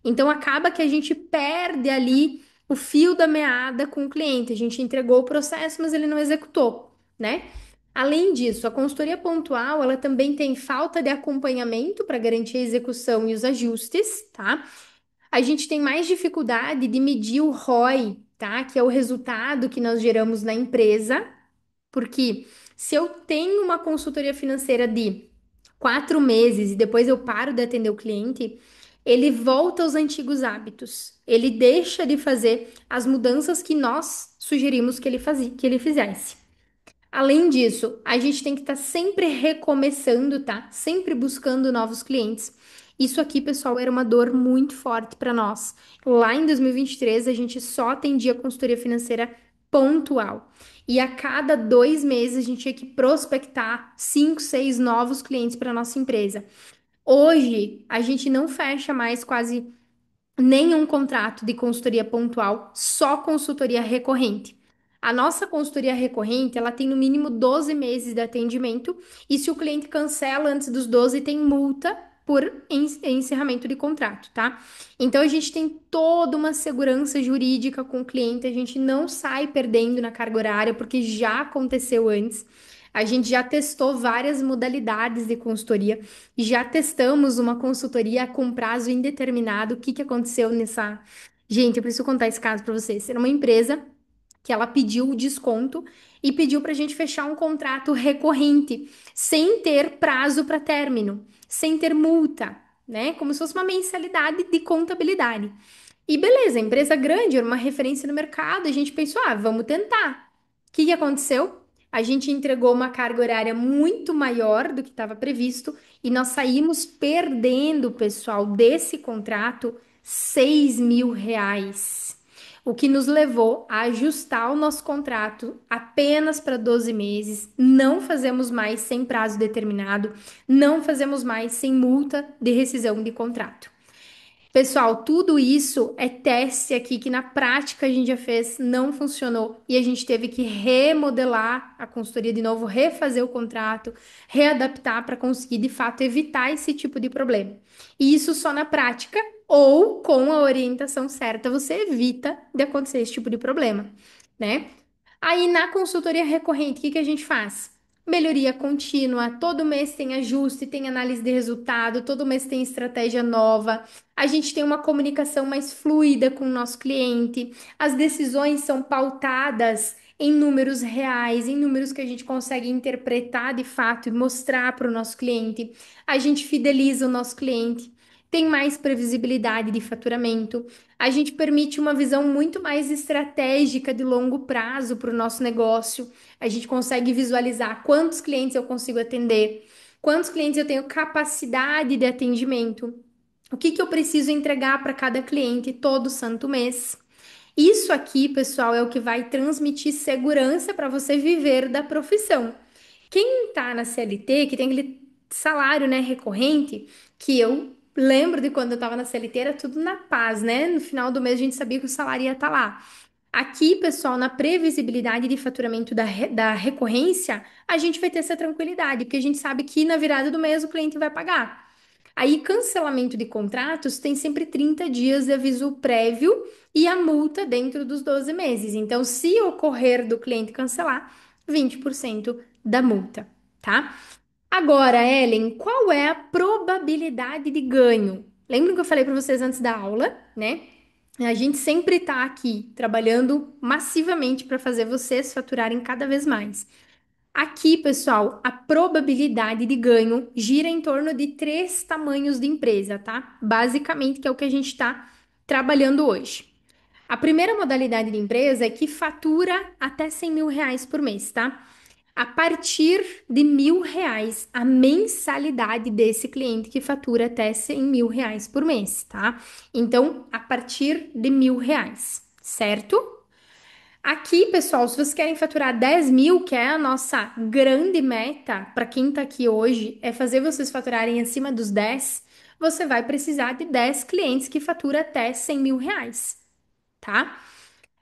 Então acaba que a gente perde ali o fio da meada com o cliente. A gente entregou o processo, mas ele não executou, né? Além disso, a consultoria pontual, ela também tem falta de acompanhamento para garantir a execução e os ajustes, tá? A gente tem mais dificuldade de medir o ROI, tá? Que é o resultado que nós geramos na empresa, porque se eu tenho uma consultoria financeira de 4 meses e depois eu paro de atender o cliente, ele volta aos antigos hábitos. Ele deixa de fazer as mudanças que nós sugerimos que ele fazia, que ele fizesse. Além disso, a gente tem que estar sempre recomeçando, tá? Sempre buscando novos clientes. Isso aqui, pessoal, era uma dor muito forte para nós. Lá em 2023, a gente só atendia consultoria financeira pontual. E a cada 2 meses, a gente tinha que prospectar 5, 6 novos clientes para nossa empresa. Hoje, a gente não fecha mais quase nenhum contrato de consultoria pontual, só consultoria recorrente. A nossa consultoria recorrente, ela tem no mínimo 12 meses de atendimento e se o cliente cancela antes dos 12, tem multa por encerramento de contrato, tá? Então a gente tem toda uma segurança jurídica com o cliente, a gente não sai perdendo na carga horária porque já aconteceu antes. A gente já testou várias modalidades de consultoria, já testamos uma consultoria com prazo indeterminado. O que que aconteceu nessa? Gente, eu preciso contar esse caso para vocês. Era uma empresa que ela pediu o desconto e pediu para a gente fechar um contrato recorrente, sem ter prazo para término, sem ter multa, né? Como se fosse uma mensalidade de contabilidade. E beleza, empresa grande, era uma referência no mercado, a gente pensou, ah, vamos tentar. O que que aconteceu? A gente entregou uma carga horária muito maior do que estava previsto e nós saímos perdendo, pessoal, desse contrato R$ 6.000, o que nos levou a ajustar o nosso contrato apenas para 12 meses, não fazemos mais sem prazo determinado, não fazemos mais sem multa de rescisão de contrato. Pessoal, tudo isso é teste aqui que na prática a gente já fez, não funcionou e a gente teve que remodelar a consultoria de novo, refazer o contrato, readaptar para conseguir de fato evitar esse tipo de problema. E isso só na prática ou com a orientação certa você evita de acontecer esse tipo de problema, né? Aí na consultoria recorrente, o que que a gente faz? Melhoria contínua, todo mês tem ajuste, tem análise de resultado, todo mês tem estratégia nova. A gente tem uma comunicação mais fluida com o nosso cliente. As decisões são pautadas em números reais, em números que a gente consegue interpretar de fato e mostrar para o nosso cliente. A gente fideliza o nosso cliente. Tem mais previsibilidade de faturamento. A gente permite uma visão muito mais estratégica de longo prazo para o nosso negócio. A gente consegue visualizar quantos clientes eu consigo atender, quantos clientes eu tenho capacidade de atendimento, o que que eu preciso entregar para cada cliente todo santo mês. Isso aqui, pessoal, é o que vai transmitir segurança para você viver da profissão. Quem está na CLT, que tem aquele salário, né, recorrente, que eu lembro de quando eu estava na CLT, era tudo na paz, né? No final do mês a gente sabia que o salário ia estar lá. Aqui, pessoal, na previsibilidade de faturamento da recorrência, a gente vai ter essa tranquilidade, porque a gente sabe que na virada do mês o cliente vai pagar. Aí, cancelamento de contratos tem sempre 30 dias de aviso prévio e a multa dentro dos 12 meses. Então, se ocorrer do cliente cancelar, 20% da multa, tá? Agora, Ellen, qual é a probabilidade de ganho? Lembra que eu falei para vocês antes da aula, né? A gente sempre está aqui trabalhando massivamente para fazer vocês faturarem cada vez mais. Aqui, pessoal, a probabilidade de ganho gira em torno de três tamanhos de empresa, tá? Basicamente, que é o que a gente está trabalhando hoje. A primeira modalidade de empresa é que fatura até R$ 100.000 por mês, tá? A partir de R$ 1.000 a mensalidade desse cliente que fatura até R$ 100.000 por mês, tá? Então, a partir de R$ 1.000, certo? Aqui, pessoal, se vocês querem faturar 10 mil, que é a nossa grande meta para quem está aqui hoje, é fazer vocês faturarem acima dos 10, você vai precisar de 10 clientes que faturam até R$ 100.000, tá?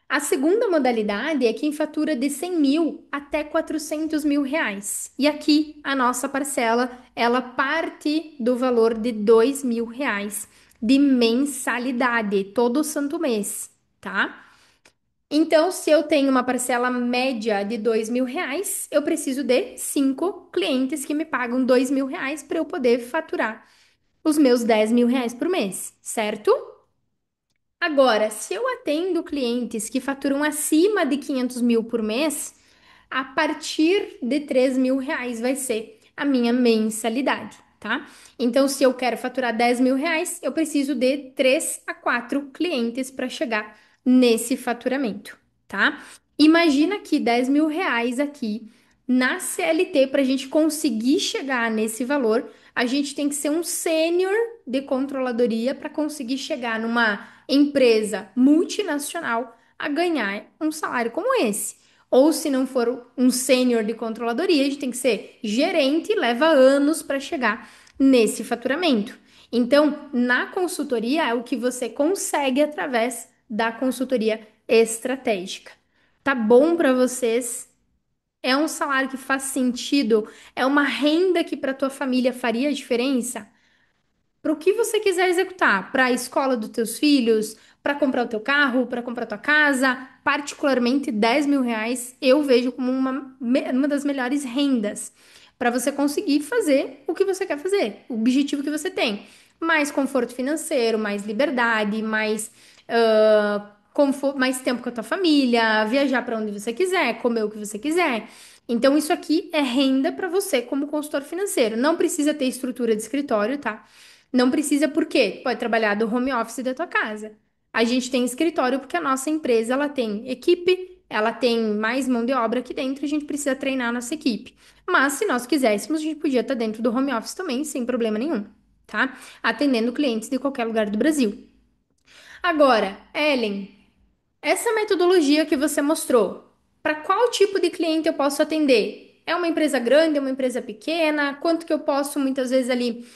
A segunda modalidade é quem fatura de 100 mil até R$ 400.000. E aqui a nossa parcela, ela parte do valor de R$ 2.000 de mensalidade, todo santo mês, tá? Então, se eu tenho uma parcela média de R$ 2.000, eu preciso de 5 clientes que me pagam R$ 2.000 para eu poder faturar os meus R$ 10.000 por mês, certo? Agora, se eu atendo clientes que faturam acima de 500 mil por mês, a partir de R$ 3.000 vai ser a minha mensalidade, tá? Então, se eu quero faturar R$ 10.000, eu preciso de 3 a 4 clientes para chegar nesse faturamento, tá? Imagina que R$ 10.000 aqui na CLT, para a gente conseguir chegar nesse valor, a gente tem que ser um sênior de controladoria para conseguir chegar numa empresa multinacional a ganhar um salário como esse. Ou se não for um sênior de controladoria, a gente tem que ser gerente e leva anos para chegar nesse faturamento. Então, na consultoria é o que você consegue através da consultoria estratégica. Tá bom para vocês? É um salário que faz sentido? É uma renda que para tua família faria diferença? Para o que você quiser executar, para a escola dos teus filhos, para comprar o teu carro, para comprar tua casa, particularmente R$ 10.000, eu vejo como uma das melhores rendas para você conseguir fazer o que você quer fazer, o objetivo que você tem. Mais conforto financeiro, mais liberdade, mais tempo com a tua família, viajar para onde você quiser, comer o que você quiser. Então, isso aqui é renda para você como consultor financeiro. Não precisa ter estrutura de escritório, tá? Não precisa porque pode trabalhar do home office da tua casa. A gente tem escritório porque a nossa empresa ela tem equipe ela tem mais mão de obra aqui dentro, a gente precisa treinar a nossa equipe. Mas se nós quiséssemos, a gente podia estar dentro do home office também, sem problema nenhum, tá? Atendendo clientes de qualquer lugar do Brasil. Agora, Ellen, essa metodologia que você mostrou, para qual tipo de cliente eu posso atender? É uma empresa grande, é uma empresa pequena? Quanto que eu posso muitas vezes ali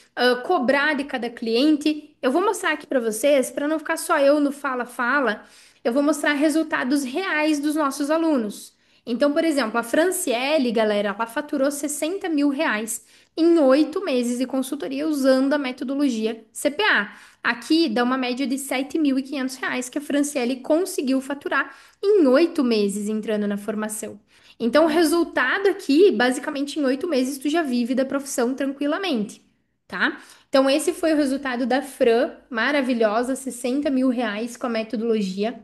cobrar de cada cliente? Eu vou mostrar aqui para vocês, para não ficar só eu no fala-fala, eu vou mostrar resultados reais dos nossos alunos. Então, por exemplo, a Franciele, galera, ela faturou 60 mil reais em 8 meses de consultoria usando a metodologia CPA. Aqui dá uma média de 7.500 reais que a Franciele conseguiu faturar em 8 meses entrando na formação. Então, o resultado aqui, basicamente em 8 meses, tu já vive da profissão tranquilamente, tá? Então, esse foi o resultado da Fran, maravilhosa, 60 mil reais com a metodologia.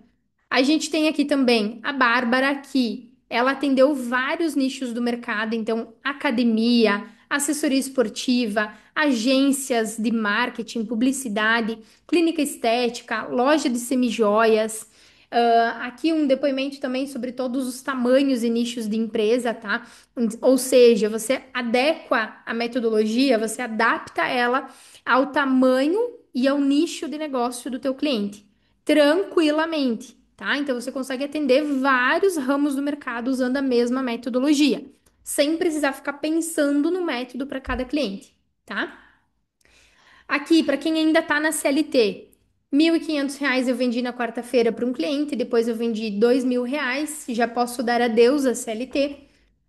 A gente tem aqui também a Bárbara, que ela atendeu vários nichos do mercado, então academia, assessoria esportiva, agências de marketing, publicidade, clínica estética, loja de semijoias. Aqui um depoimento também sobre todos os tamanhos e nichos de empresa, tá? Ou seja, você adequa a metodologia, você adapta ela ao tamanho e ao nicho de negócio do teu cliente, tranquilamente, tá? Então você consegue atender vários ramos do mercado usando a mesma metodologia, sem precisar ficar pensando no método para cada cliente, tá? Aqui, para quem ainda está na CLT, R$ 1.500 eu vendi na quarta-feira para um cliente, depois eu vendi R$ 2.000, já posso dar adeus à CLT.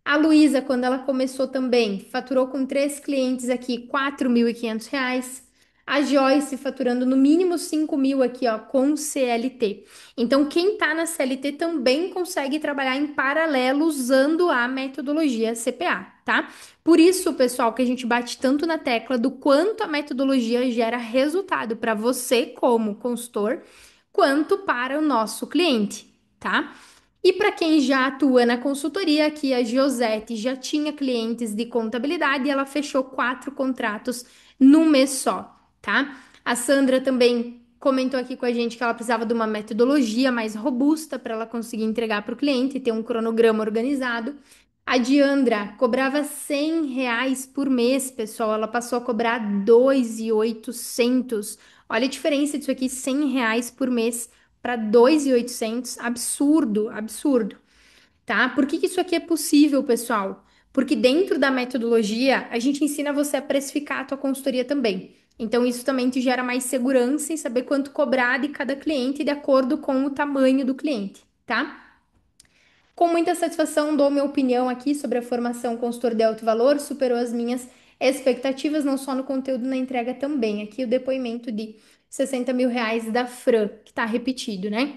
A Luísa, quando ela começou também, faturou com 3 clientes aqui R$ 4.500. A Joyce faturando no mínimo 5.000 aqui, ó, com CLT. Então, quem está na CLT também consegue trabalhar em paralelo usando a metodologia CPA, tá? Por isso, pessoal, que a gente bate tanto na tecla do quanto a metodologia gera resultado para você como consultor, quanto para o nosso cliente, tá? E para quem já atua na consultoria, aqui a Josete já tinha clientes de contabilidade e ela fechou 4 contratos num mês só, tá? A Sandra também comentou aqui com a gente que ela precisava de uma metodologia mais robusta para ela conseguir entregar para o cliente e ter um cronograma organizado. A Diandra cobrava R$ 100 por mês, pessoal. Ela passou a cobrar 2.800. Olha a diferença disso aqui, R$ 100 por mês para 2.800. Absurdo, absurdo, tá? Por que que isso aqui é possível, pessoal? Porque dentro da metodologia, a gente ensina você a precificar a tua consultoria também. Então, isso também te gera mais segurança em saber quanto cobrar de cada cliente de acordo com o tamanho do cliente, tá? Com muita satisfação, dou minha opinião aqui sobre a formação consultor de alto valor, superou as minhas expectativas, não só no conteúdo, na entrega também. Aqui o depoimento de 60 mil reais da Fran, que tá repetido, né?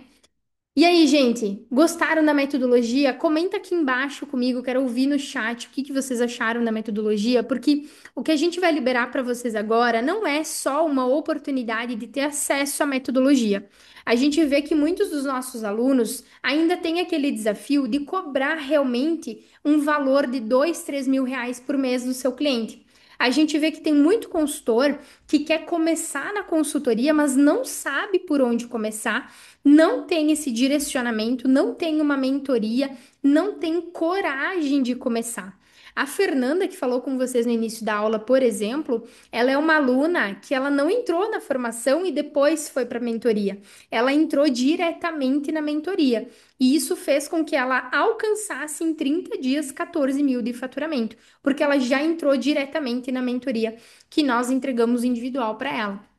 E aí, gente, gostaram da metodologia? Comenta aqui embaixo comigo, quero ouvir no chat o que que vocês acharam da metodologia, porque o que a gente vai liberar para vocês agora não é só uma oportunidade de ter acesso à metodologia. A gente vê que muitos dos nossos alunos ainda têm aquele desafio de cobrar realmente um valor de 2, 3 mil reais por mês do seu cliente. A gente vê que tem muito consultor que quer começar na consultoria, mas não sabe por onde começar, não tem esse direcionamento, não tem uma mentoria, não tem coragem de começar. A Fernanda, que falou com vocês no início da aula, por exemplo, ela é uma aluna que ela não entrou na formação e depois foi para a mentoria. Ela entrou diretamente na mentoria. E isso fez com que ela alcançasse em 30 dias 14 mil de faturamento, porque ela já entrou diretamente na mentoria que nós entregamos individual para ela.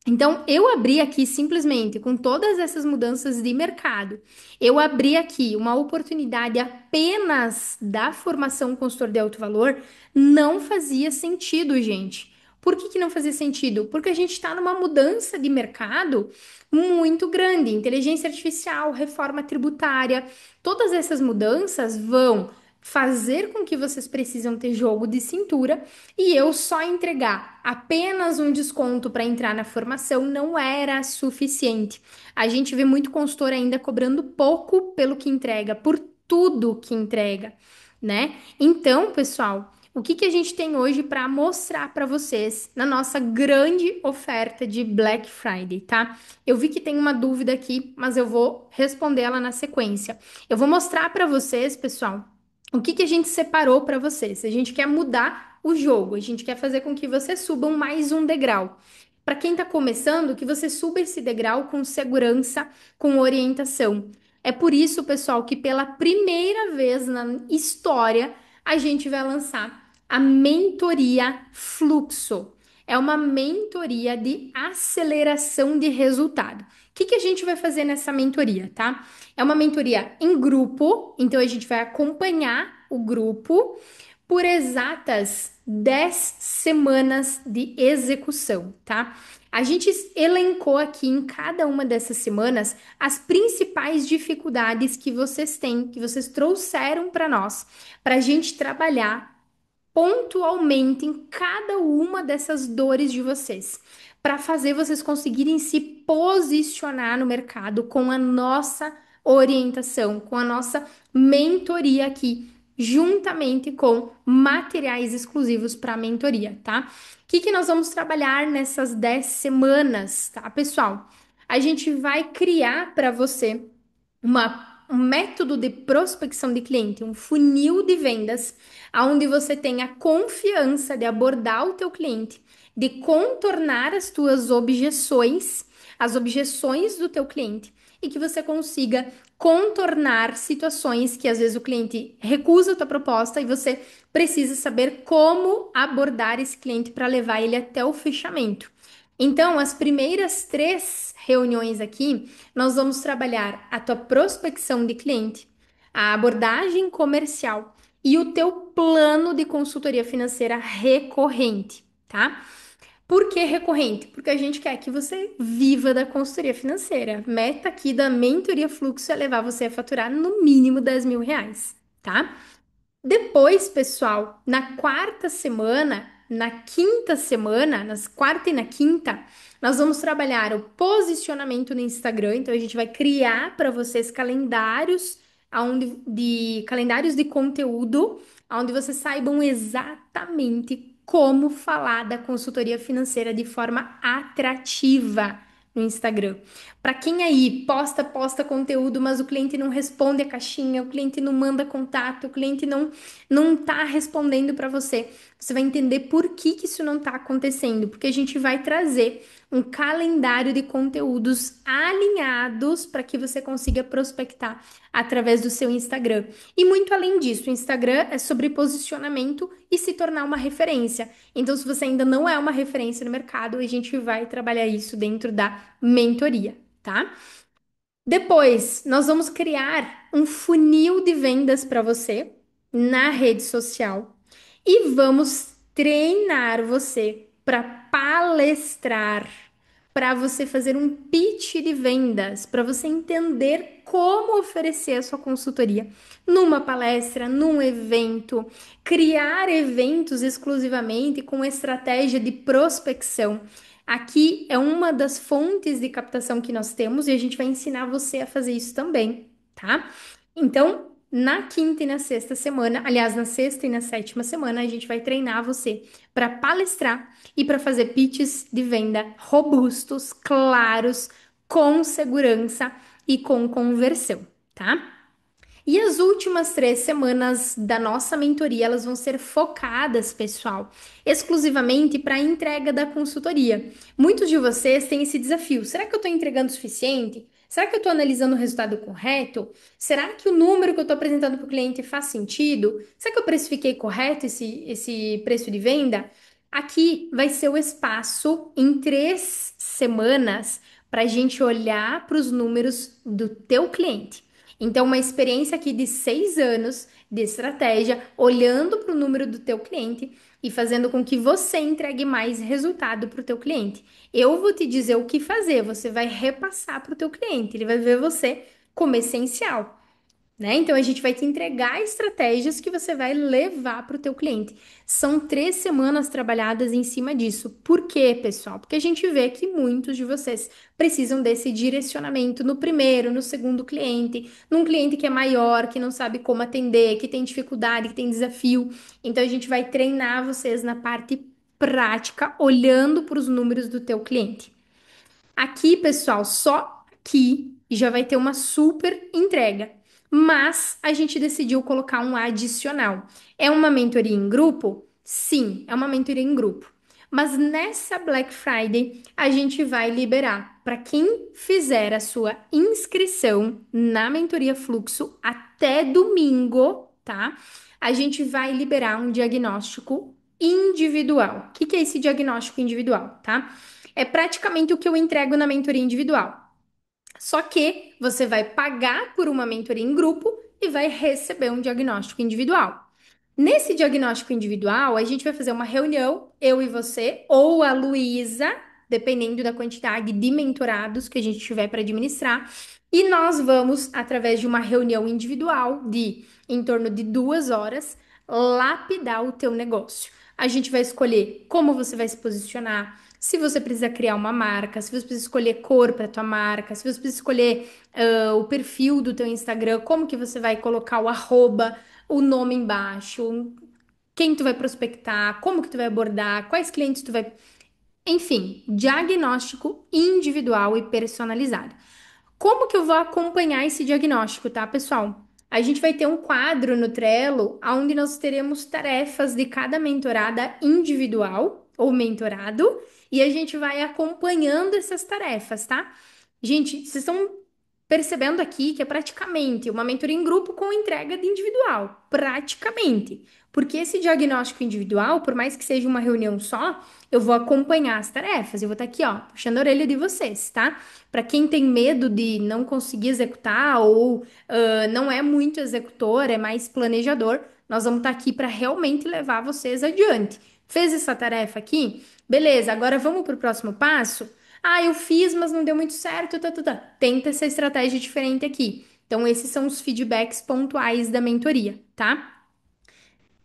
Então, eu abri aqui simplesmente com todas essas mudanças de mercado, eu abri aqui uma oportunidade apenas da formação consultor de alto valor, não fazia sentido, gente. Por que que não fazia sentido? Porque a gente está numa mudança de mercado muito grande. Inteligência artificial, reforma tributária, todas essas mudanças vão fazer com que vocês precisam ter jogo de cintura e eu só entregar apenas um desconto para entrar na formação não era suficiente. A gente vê muito consultor ainda cobrando pouco pelo que entrega, por tudo que entrega, né? Então, pessoal, o que que a gente tem hoje para mostrar para vocês na nossa grande oferta de Black Friday, tá? Eu vi que tem uma dúvida aqui, mas eu vou responder ela na sequência. Eu vou mostrar para vocês, pessoal, o que que a gente separou para vocês. A gente quer mudar o jogo, a gente quer fazer com que vocês subam mais um degrau. Para quem está começando, que você suba esse degrau com segurança, com orientação. É por isso, pessoal, que pela primeira vez na história a gente vai lançar a mentoria Fluxo. É uma mentoria de aceleração de resultado. O que que a gente vai fazer nessa mentoria, tá? É uma mentoria em grupo, então a gente vai acompanhar o grupo por exatas 10 semanas de execução, tá? A gente elencou aqui em cada uma dessas semanas as principais dificuldades que vocês têm, que vocês trouxeram para nós, para a gente trabalhar pontualmente em cada uma dessas dores de vocês, para fazer vocês conseguirem se posicionar no mercado com a nossa orientação, com a nossa mentoria aqui, juntamente com materiais exclusivos para a mentoria, tá? O que que nós vamos trabalhar nessas 10 semanas, tá, pessoal? A gente vai criar para você um método de prospecção de cliente, um funil de vendas, onde você tenha confiança de abordar o teu cliente, de contornar as tuas objeções, as objeções do teu cliente, e que você consiga contornar situações que às vezes o cliente recusa a tua proposta e você precisa saber como abordar esse cliente para levar ele até o fechamento. Então, as primeiras 3 reuniões aqui, nós vamos trabalhar a tua prospecção de cliente, a abordagem comercial e o teu plano de consultoria financeira recorrente, tá? Por que recorrente? Porque a gente quer que você viva da consultoria financeira. Meta aqui da mentoria fluxo é levar você a faturar no mínimo 10 mil reais, tá? Depois, pessoal, na quarta semana, na quinta semana, nas quarta e na quinta, nós vamos trabalhar o posicionamento no Instagram. Então, a gente vai criar para vocês calendários calendários de conteúdo, onde vocês saibam exatamente como falar da consultoria financeira de forma atrativa no Instagram. Para quem aí posta conteúdo, mas o cliente não responde a caixinha, o cliente não manda contato, o cliente não tá respondendo para você. Você vai entender por que que isso não tá acontecendo, porque a gente vai trazer um calendário de conteúdos alinhados para que você consiga prospectar através do seu Instagram. E muito além disso, o Instagram é sobre posicionamento e se tornar uma referência. Então, se você ainda não é uma referência no mercado, a gente vai trabalhar isso dentro da mentoria, tá? Depois, nós vamos criar um funil de vendas para você na rede social e vamos treinar você para palestrar, para você fazer um pitch de vendas, para você entender como oferecer a sua consultoria numa palestra, num evento, criar eventos exclusivamente com estratégia de prospecção. Aqui é uma das fontes de captação que nós temos e a gente vai ensinar você a fazer isso também, tá? Então, na quinta e na sexta semana, aliás, na sexta e na sétima semana, a gente vai treinar você para palestrar e para fazer pitches de venda robustos, claros, com segurança e com conversão, tá? E as últimas 3 semanas da nossa mentoria, elas vão ser focadas, pessoal, exclusivamente para a entrega da consultoria. Muitos de vocês têm esse desafio. Será que eu estou entregando o suficiente? Será que eu estou analisando o resultado correto? Será que o número que eu estou apresentando para o cliente faz sentido? Será que eu precifiquei correto esse preço de venda? Aqui vai ser o espaço em 3 semanas para a gente olhar para os números do teu cliente. Então, uma experiência aqui de 6 anos de estratégia, olhando para o número do teu cliente e fazendo com que você entregue mais resultado para o teu cliente. Eu vou te dizer o que fazer, você vai repassar para o teu cliente, ele vai ver você como essencial. né? Então a gente vai te entregar estratégias que você vai levar para o teu cliente. São 3 semanas trabalhadas em cima disso. Por quê, pessoal? Porque a gente vê que muitos de vocês precisam desse direcionamento no primeiro, no segundo cliente, num cliente que é maior, que não sabe como atender, que tem dificuldade, que tem desafio. Então a gente vai treinar vocês na parte prática, olhando para os números do teu cliente. Aqui, pessoal, só aqui já vai ter uma super entrega. Mas a gente decidiu colocar um adicional. É uma mentoria em grupo? Sim, é uma mentoria em grupo. Mas nessa Black Friday, a gente vai liberar para quem fizer a sua inscrição na mentoria Fluxo até domingo, tá? A gente vai liberar um diagnóstico individual. O que que é esse diagnóstico individual, tá? É praticamente o que eu entrego na mentoria individual. Só que você vai pagar por uma mentoria em grupo e vai receber um diagnóstico individual. Nesse diagnóstico individual, a gente vai fazer uma reunião, eu e você, ou a Luísa, dependendo da quantidade de mentorados que a gente tiver para administrar, e nós vamos, através de uma reunião individual de em torno de 2 horas, lapidar o teu negócio. A gente vai escolher como você vai se posicionar, se você precisa criar uma marca, se você precisa escolher cor para tua marca, se você precisa escolher o perfil do teu Instagram, como que você vai colocar o arroba, o nome embaixo, quem tu vai prospectar, como que tu vai abordar, quais clientes tu vai, enfim, diagnóstico individual e personalizado. Como que eu vou acompanhar esse diagnóstico, tá, pessoal? A gente vai ter um quadro no Trello onde nós teremos tarefas de cada mentorada individual ou mentorado e a gente vai acompanhando essas tarefas, tá? Gente, vocês estão percebendo aqui que é praticamente uma mentoria em grupo com entrega de individual, praticamente. Porque esse diagnóstico individual, por mais que seja uma reunião só, eu vou acompanhar as tarefas. Eu vou estar aqui, ó, puxando a orelha de vocês, tá? Para quem tem medo de não conseguir executar ou não é muito executor, é mais planejador, nós vamos estar aqui para realmente levar vocês adiante. Fez essa tarefa aqui? Beleza, agora vamos para o próximo passo? Ah, eu fiz, mas não deu muito certo. Tá. Tenta essa estratégia diferente aqui. Então, esses são os feedbacks pontuais da mentoria, tá?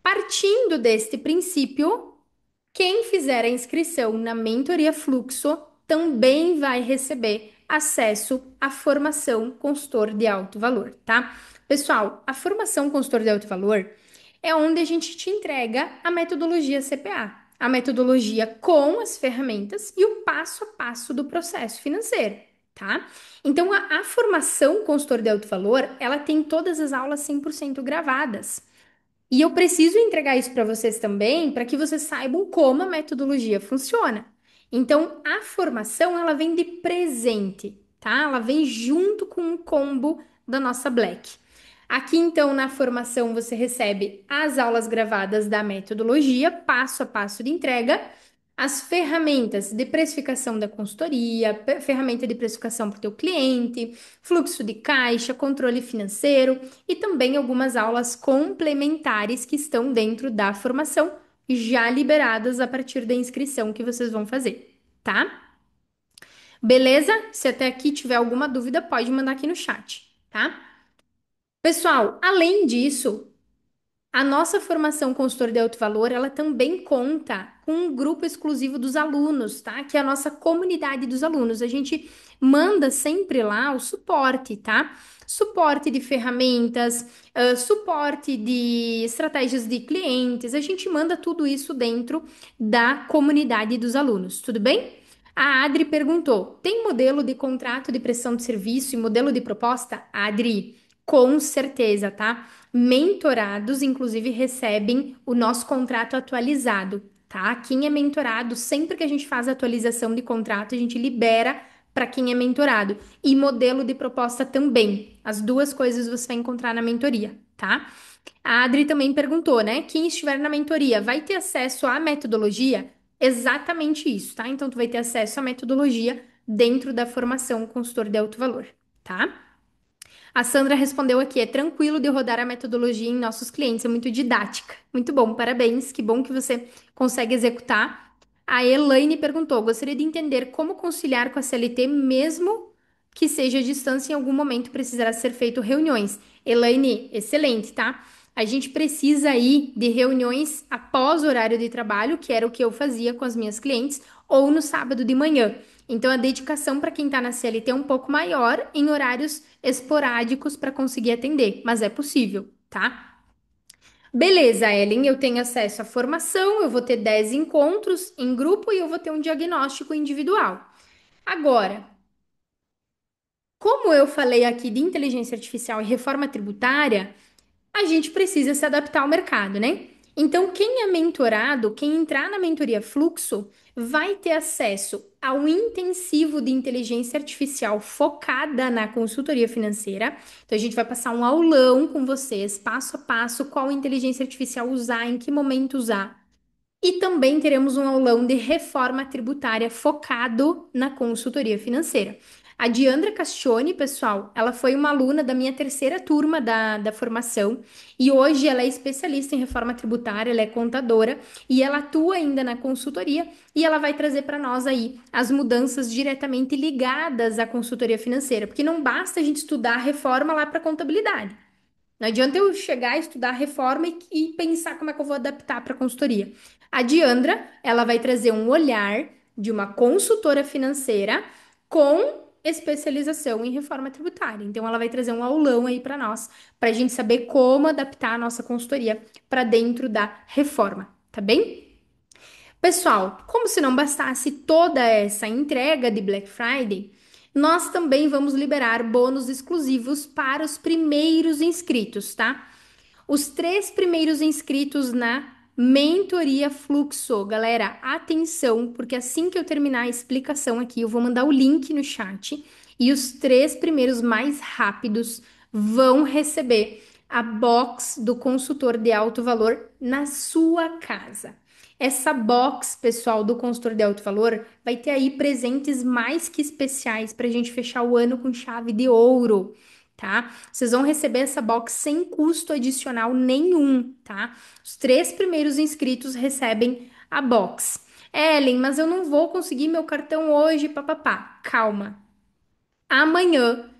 Partindo deste princípio, quem fizer a inscrição na Mentoria Fluxo também vai receber acesso à formação consultor de alto valor, tá? Pessoal, a formação consultor de alto valor é onde a gente te entrega a metodologia CPA, a metodologia com as ferramentas e o passo a passo do processo financeiro, tá? Então, a formação consultor de alto valor, ela tem todas as aulas 100% gravadas. E eu preciso entregar isso para vocês também, para que vocês saibam como a metodologia funciona. Então, a formação, ela vem de presente, tá? Ela vem junto com um combo da nossa Black. Aqui, então, na formação, você recebe as aulas gravadas da metodologia, passo a passo de entrega, as ferramentas de precificação da consultoria, ferramenta de precificação para o teu cliente, fluxo de caixa, controle financeiro e também algumas aulas complementares que estão dentro da formação, já liberadas a partir da inscrição que vocês vão fazer, tá? Beleza? Se até aqui tiver alguma dúvida, pode mandar aqui no chat, tá? Pessoal, além disso, a nossa formação consultor de alto valor, ela também conta com um grupo exclusivo dos alunos, tá? Que é a nossa comunidade dos alunos. A gente manda sempre lá o suporte, tá? Suporte de ferramentas, suporte de estratégias de clientes. A gente manda tudo isso dentro da comunidade dos alunos, tudo bem? A Adri perguntou: tem modelo de contrato de prestação de serviço e modelo de proposta? Adri, com certeza, tá? Mentorados, inclusive, recebem o nosso contrato atualizado, tá? Quem é mentorado, sempre que a gente faz a atualização de contrato, a gente libera para quem é mentorado. E modelo de proposta também. As duas coisas você vai encontrar na mentoria, tá? A Adri também perguntou, né? Quem estiver na mentoria vai ter acesso à metodologia? Exatamente isso, tá? Então, tu vai ter acesso à metodologia dentro da formação consultor de alto valor, tá? A Sandra respondeu aqui: é tranquilo de rodar a metodologia em nossos clientes, é muito didática. Muito bom, parabéns, que bom que você consegue executar. A Elaine perguntou: gostaria de entender como conciliar com a CLT mesmo. que seja à distância, em algum momento precisará ser feito reuniões. Elaine, excelente, tá? A gente precisa aí de reuniões após o horário de trabalho, que era o que eu fazia com as minhas clientes, ou no sábado de manhã. Então, a dedicação para quem está na CLT é um pouco maior em horários esporádicos para conseguir atender, mas é possível, tá? Beleza, Ellen, eu tenho acesso à formação, eu vou ter 10 encontros em grupo e eu vou ter um diagnóstico individual. Agora, como eu falei aqui de inteligência artificial e reforma tributária, a gente precisa se adaptar ao mercado, né? Então, quem é mentorado, quem entrar na mentoria Fluxo, vai ter acesso ao intensivo de inteligência artificial focada na consultoria financeira. Então, a gente vai passar um aulão com vocês, passo a passo, qual inteligência artificial usar, em que momento usar. E também teremos um aulão de reforma tributária focado na consultoria financeira. A Diandra Castione, pessoal, ela foi uma aluna da minha terceira turma da formação e hoje ela é especialista em reforma tributária, ela é contadora e ela atua ainda na consultoria e ela vai trazer para nós aí as mudanças diretamente ligadas à consultoria financeira, porque não basta a gente estudar a reforma lá para contabilidade. Não adianta eu chegar, estudar a reforma e pensar como é que eu vou adaptar para a consultoria. A Diandra, ela vai trazer um olhar de uma consultora financeira com especialização em reforma tributária. Então, ela vai trazer um aulão aí para nós, para a gente saber como adaptar a nossa consultoria para dentro da reforma, tá bem? Pessoal, como se não bastasse toda essa entrega de Black Friday, nós também vamos liberar bônus exclusivos para os primeiros inscritos, tá? Os 3 primeiros inscritos na mentoria Fluxo. Galera, atenção, porque assim que eu terminar a explicação aqui, eu vou mandar o link no chat e os 3 primeiros mais rápidos vão receber a box do consultor de alto valor na sua casa. Essa box, pessoal, do consultor de alto valor vai ter aí presentes mais que especiais para a gente fechar o ano com chave de ouro, tá? Vocês vão receber essa box sem custo adicional nenhum, tá? Os 3 primeiros inscritos recebem a box. Ellen, mas eu não vou conseguir meu cartão hoje, papapá. Calma. Amanhã,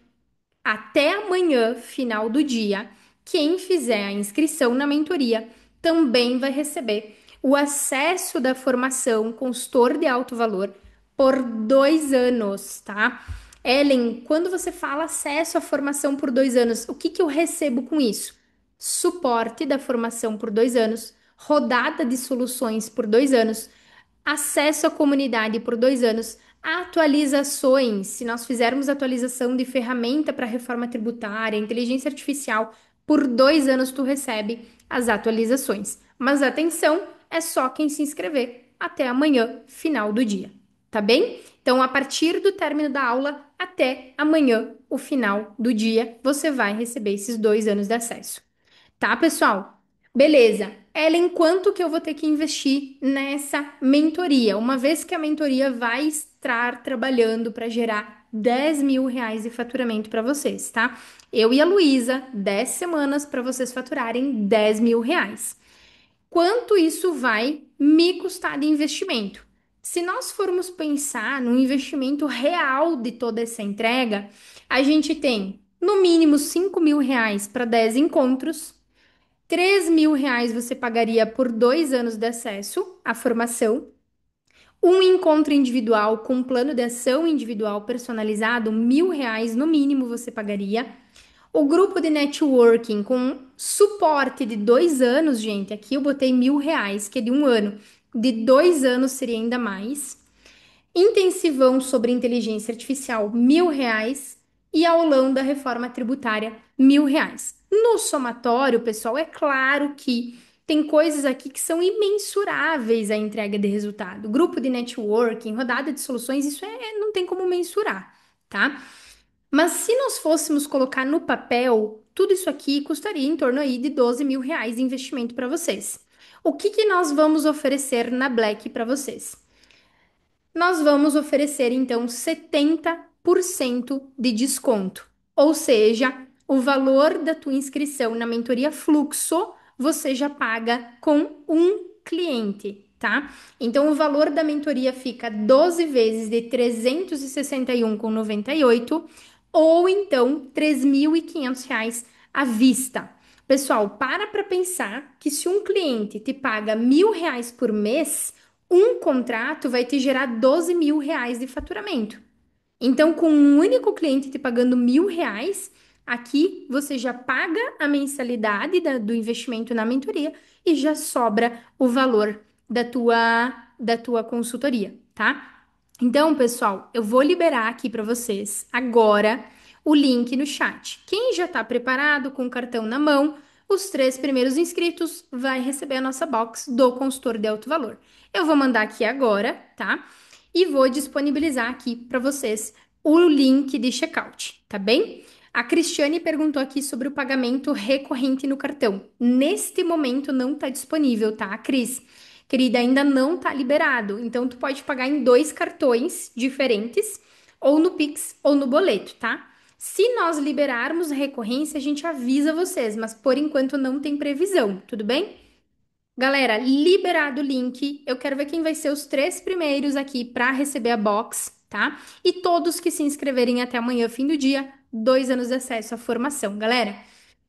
até amanhã, final do dia, quem fizer a inscrição na mentoria também vai receber o acesso da formação consultor de alto valor por 2 anos, tá? Ellen, quando você fala acesso à formação por 2 anos, o que que eu recebo com isso? Suporte da formação por 2 anos, rodada de soluções por 2 anos, acesso à comunidade por 2 anos, atualizações. Se nós fizermos atualização de ferramenta para reforma tributária, inteligência artificial, por 2 anos tu recebe as atualizações. Mas atenção, é só quem se inscrever até amanhã, final do dia. Tá bem? Então, a partir do término da aula até amanhã, o final do dia, você vai receber esses 2 anos de acesso. Tá, pessoal? Beleza. Ellen, quanto que eu vou ter que investir nessa mentoria? Uma vez que a mentoria vai estar trabalhando para gerar 10 mil reais de faturamento para vocês, tá? Eu e a Luísa, 10 semanas para vocês faturarem 10 mil reais. Quanto isso vai me custar de investimento? Se nós formos pensar no investimento real de toda essa entrega, a gente tem no mínimo 5 mil reais para 10 encontros. 3 mil reais você pagaria por 2 anos de acesso à formação. Um encontro individual com um plano de ação individual personalizado, 1.000 reais no mínimo você pagaria. O grupo de networking com suporte de 2 anos, gente, aqui eu botei 1.000 reais, que é de um ano. De 2 anos seria ainda mais. Intensivão sobre inteligência artificial, 1.000 reais. E aulão da reforma tributária, 1.000 reais. No somatório, pessoal, é claro que tem coisas aqui que são imensuráveis a entrega de resultado. Grupo de networking, rodada de soluções, isso não tem como mensurar, tá? Mas se nós fôssemos colocar no papel, tudo isso aqui custaria em torno aí de 12 mil reais de investimento para vocês. O que que nós vamos oferecer na Black para vocês? Nós vamos oferecer então 70% de desconto. Ou seja, o valor da tua inscrição na mentoria Fluxo você já paga com um cliente, tá? Então o valor da mentoria fica 12 vezes de 361,98 ou então R$ 3.500 à vista. Pessoal, para pensar que se um cliente te paga R$ 1.000 por mês, um contrato vai te gerar R$ 12.000 de faturamento. Então, com um único cliente te pagando R$ 1.000, aqui você já paga a mensalidade do investimento na mentoria e já sobra o valor da tua consultoria, tá? Então, pessoal, eu vou liberar aqui para vocês agora o link no chat. Quem já está preparado com o cartão na mão, os 3 primeiros inscritos vai receber a nossa box do consultor de alto valor. Eu vou mandar aqui agora, tá? E vou disponibilizar aqui para vocês o link de checkout, tá bem? A Cristiane perguntou aqui sobre o pagamento recorrente no cartão. Neste momento não está disponível, tá, Cris? Querida, ainda não está liberado. Então, tu pode pagar em 2 cartões diferentes, ou no Pix ou no boleto, tá? Se nós liberarmos a recorrência, a gente avisa vocês, mas por enquanto não tem previsão, tudo bem? Galera, liberado o link. Eu quero ver quem vai ser os 3 primeiros aqui para receber a box, tá? E todos que se inscreverem até amanhã, fim do dia, 2 anos de acesso à formação. Galera,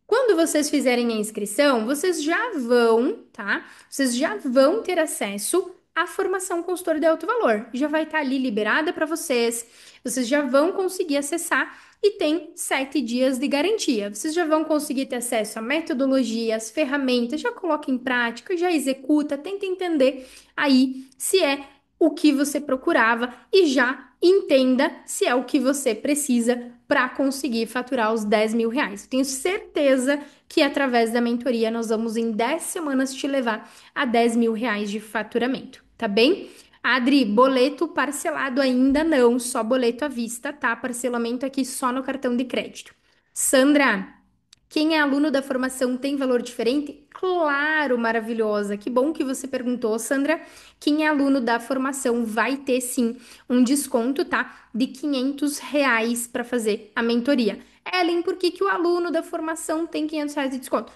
quando vocês fizerem a inscrição, vocês já vão, tá? Vocês já vão ter acesso à formação consultora de alto valor. Já vai estar ali liberada para vocês. Vocês já vão conseguir acessar e tem 7 dias de garantia. Vocês já vão conseguir ter acesso à metodologia, às ferramentas, já coloca em prática, já executa, tenta entender aí se é o que você procurava e já entenda se é o que você precisa para conseguir faturar os R$ 10.000. Tenho certeza que através da mentoria nós vamos em 10 semanas te levar a R$ 10.000 de faturamento, tá bem? Adri, boleto parcelado ainda não, só boleto à vista, tá? Parcelamento aqui só no cartão de crédito. Sandra, quem é aluno da formação tem valor diferente? Claro, maravilhosa. Que bom que você perguntou, Sandra. Quem é aluno da formação vai ter sim um desconto, tá? De R$ 500 para fazer a mentoria. Ellen, por que que o aluno da formação tem R$ 500 de desconto?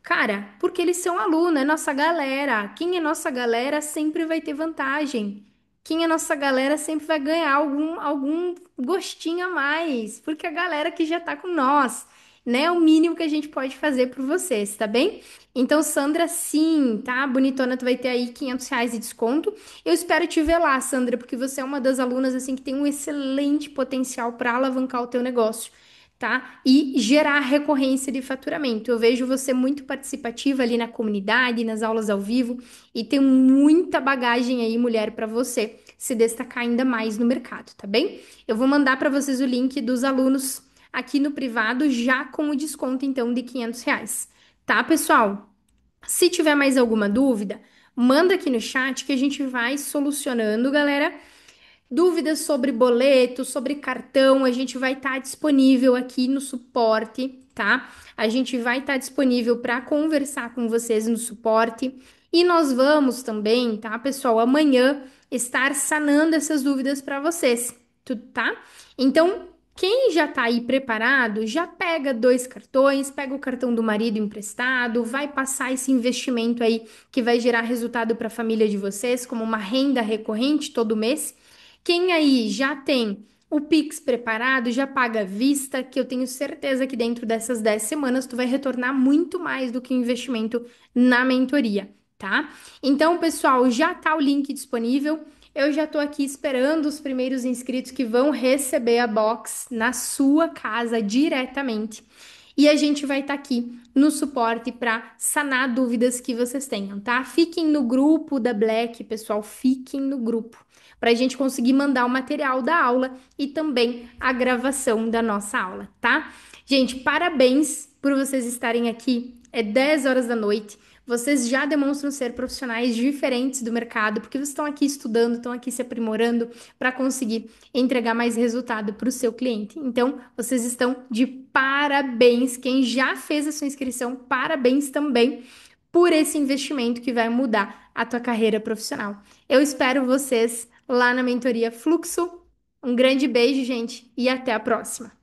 Cara, porque eles são aluno, é nossa galera. Quem é nossa galera sempre vai ter vantagem. Quem é nossa galera sempre vai ganhar algum gostinho a mais, porque a galera que já tá com nós, né? É o mínimo que a gente pode fazer por vocês, tá bem? Então, Sandra, sim, tá? Bonitona, tu vai ter aí R$ 500 de desconto. Eu espero te ver lá, Sandra, porque você é uma das alunas, assim, que tem um excelente potencial para alavancar o teu negócio, tá? E gerar recorrência de faturamento. Eu vejo você muito participativa ali na comunidade, nas aulas ao vivo, e tem muita bagagem aí, mulher, para você se destacar ainda mais no mercado, tá bem? Eu vou mandar para vocês o link dos alunos aqui no privado, já com o desconto, então, de R$ 500, tá, pessoal? Se tiver mais alguma dúvida, manda aqui no chat que a gente vai solucionando, galera. Dúvidas sobre boleto, sobre cartão, a gente vai estar disponível aqui no suporte, tá? A gente vai estar disponível para conversar com vocês no suporte. E nós vamos também, tá, pessoal, amanhã estar sanando essas dúvidas para vocês, tá? Então, quem já tá aí preparado, já pega 2 cartões, pega o cartão do marido emprestado, vai passar esse investimento aí que vai gerar resultado para a família de vocês, como uma renda recorrente todo mês. Quem aí já tem o Pix preparado, já paga à vista, que eu tenho certeza que dentro dessas 10 semanas tu vai retornar muito mais do que o investimento na mentoria, tá? Então, pessoal, já tá o link disponível. Eu já tô aqui esperando os primeiros inscritos que vão receber a box na sua casa diretamente. E a gente vai estar aqui no suporte para sanar dúvidas que vocês tenham, tá? Fiquem no grupo da Black, pessoal, fiquem no grupo para a gente conseguir mandar o material da aula e também a gravação da nossa aula, tá? Gente, parabéns por vocês estarem aqui. É 10 horas da noite. Vocês já demonstram ser profissionais diferentes do mercado, porque vocês estão aqui estudando, estão aqui se aprimorando para conseguir entregar mais resultado para o seu cliente. Então, vocês estão de parabéns. Quem já fez a sua inscrição, parabéns também por esse investimento que vai mudar a tua carreira profissional. Eu espero vocês lá na mentoria Fluxo. Um grande beijo, gente, e até a próxima.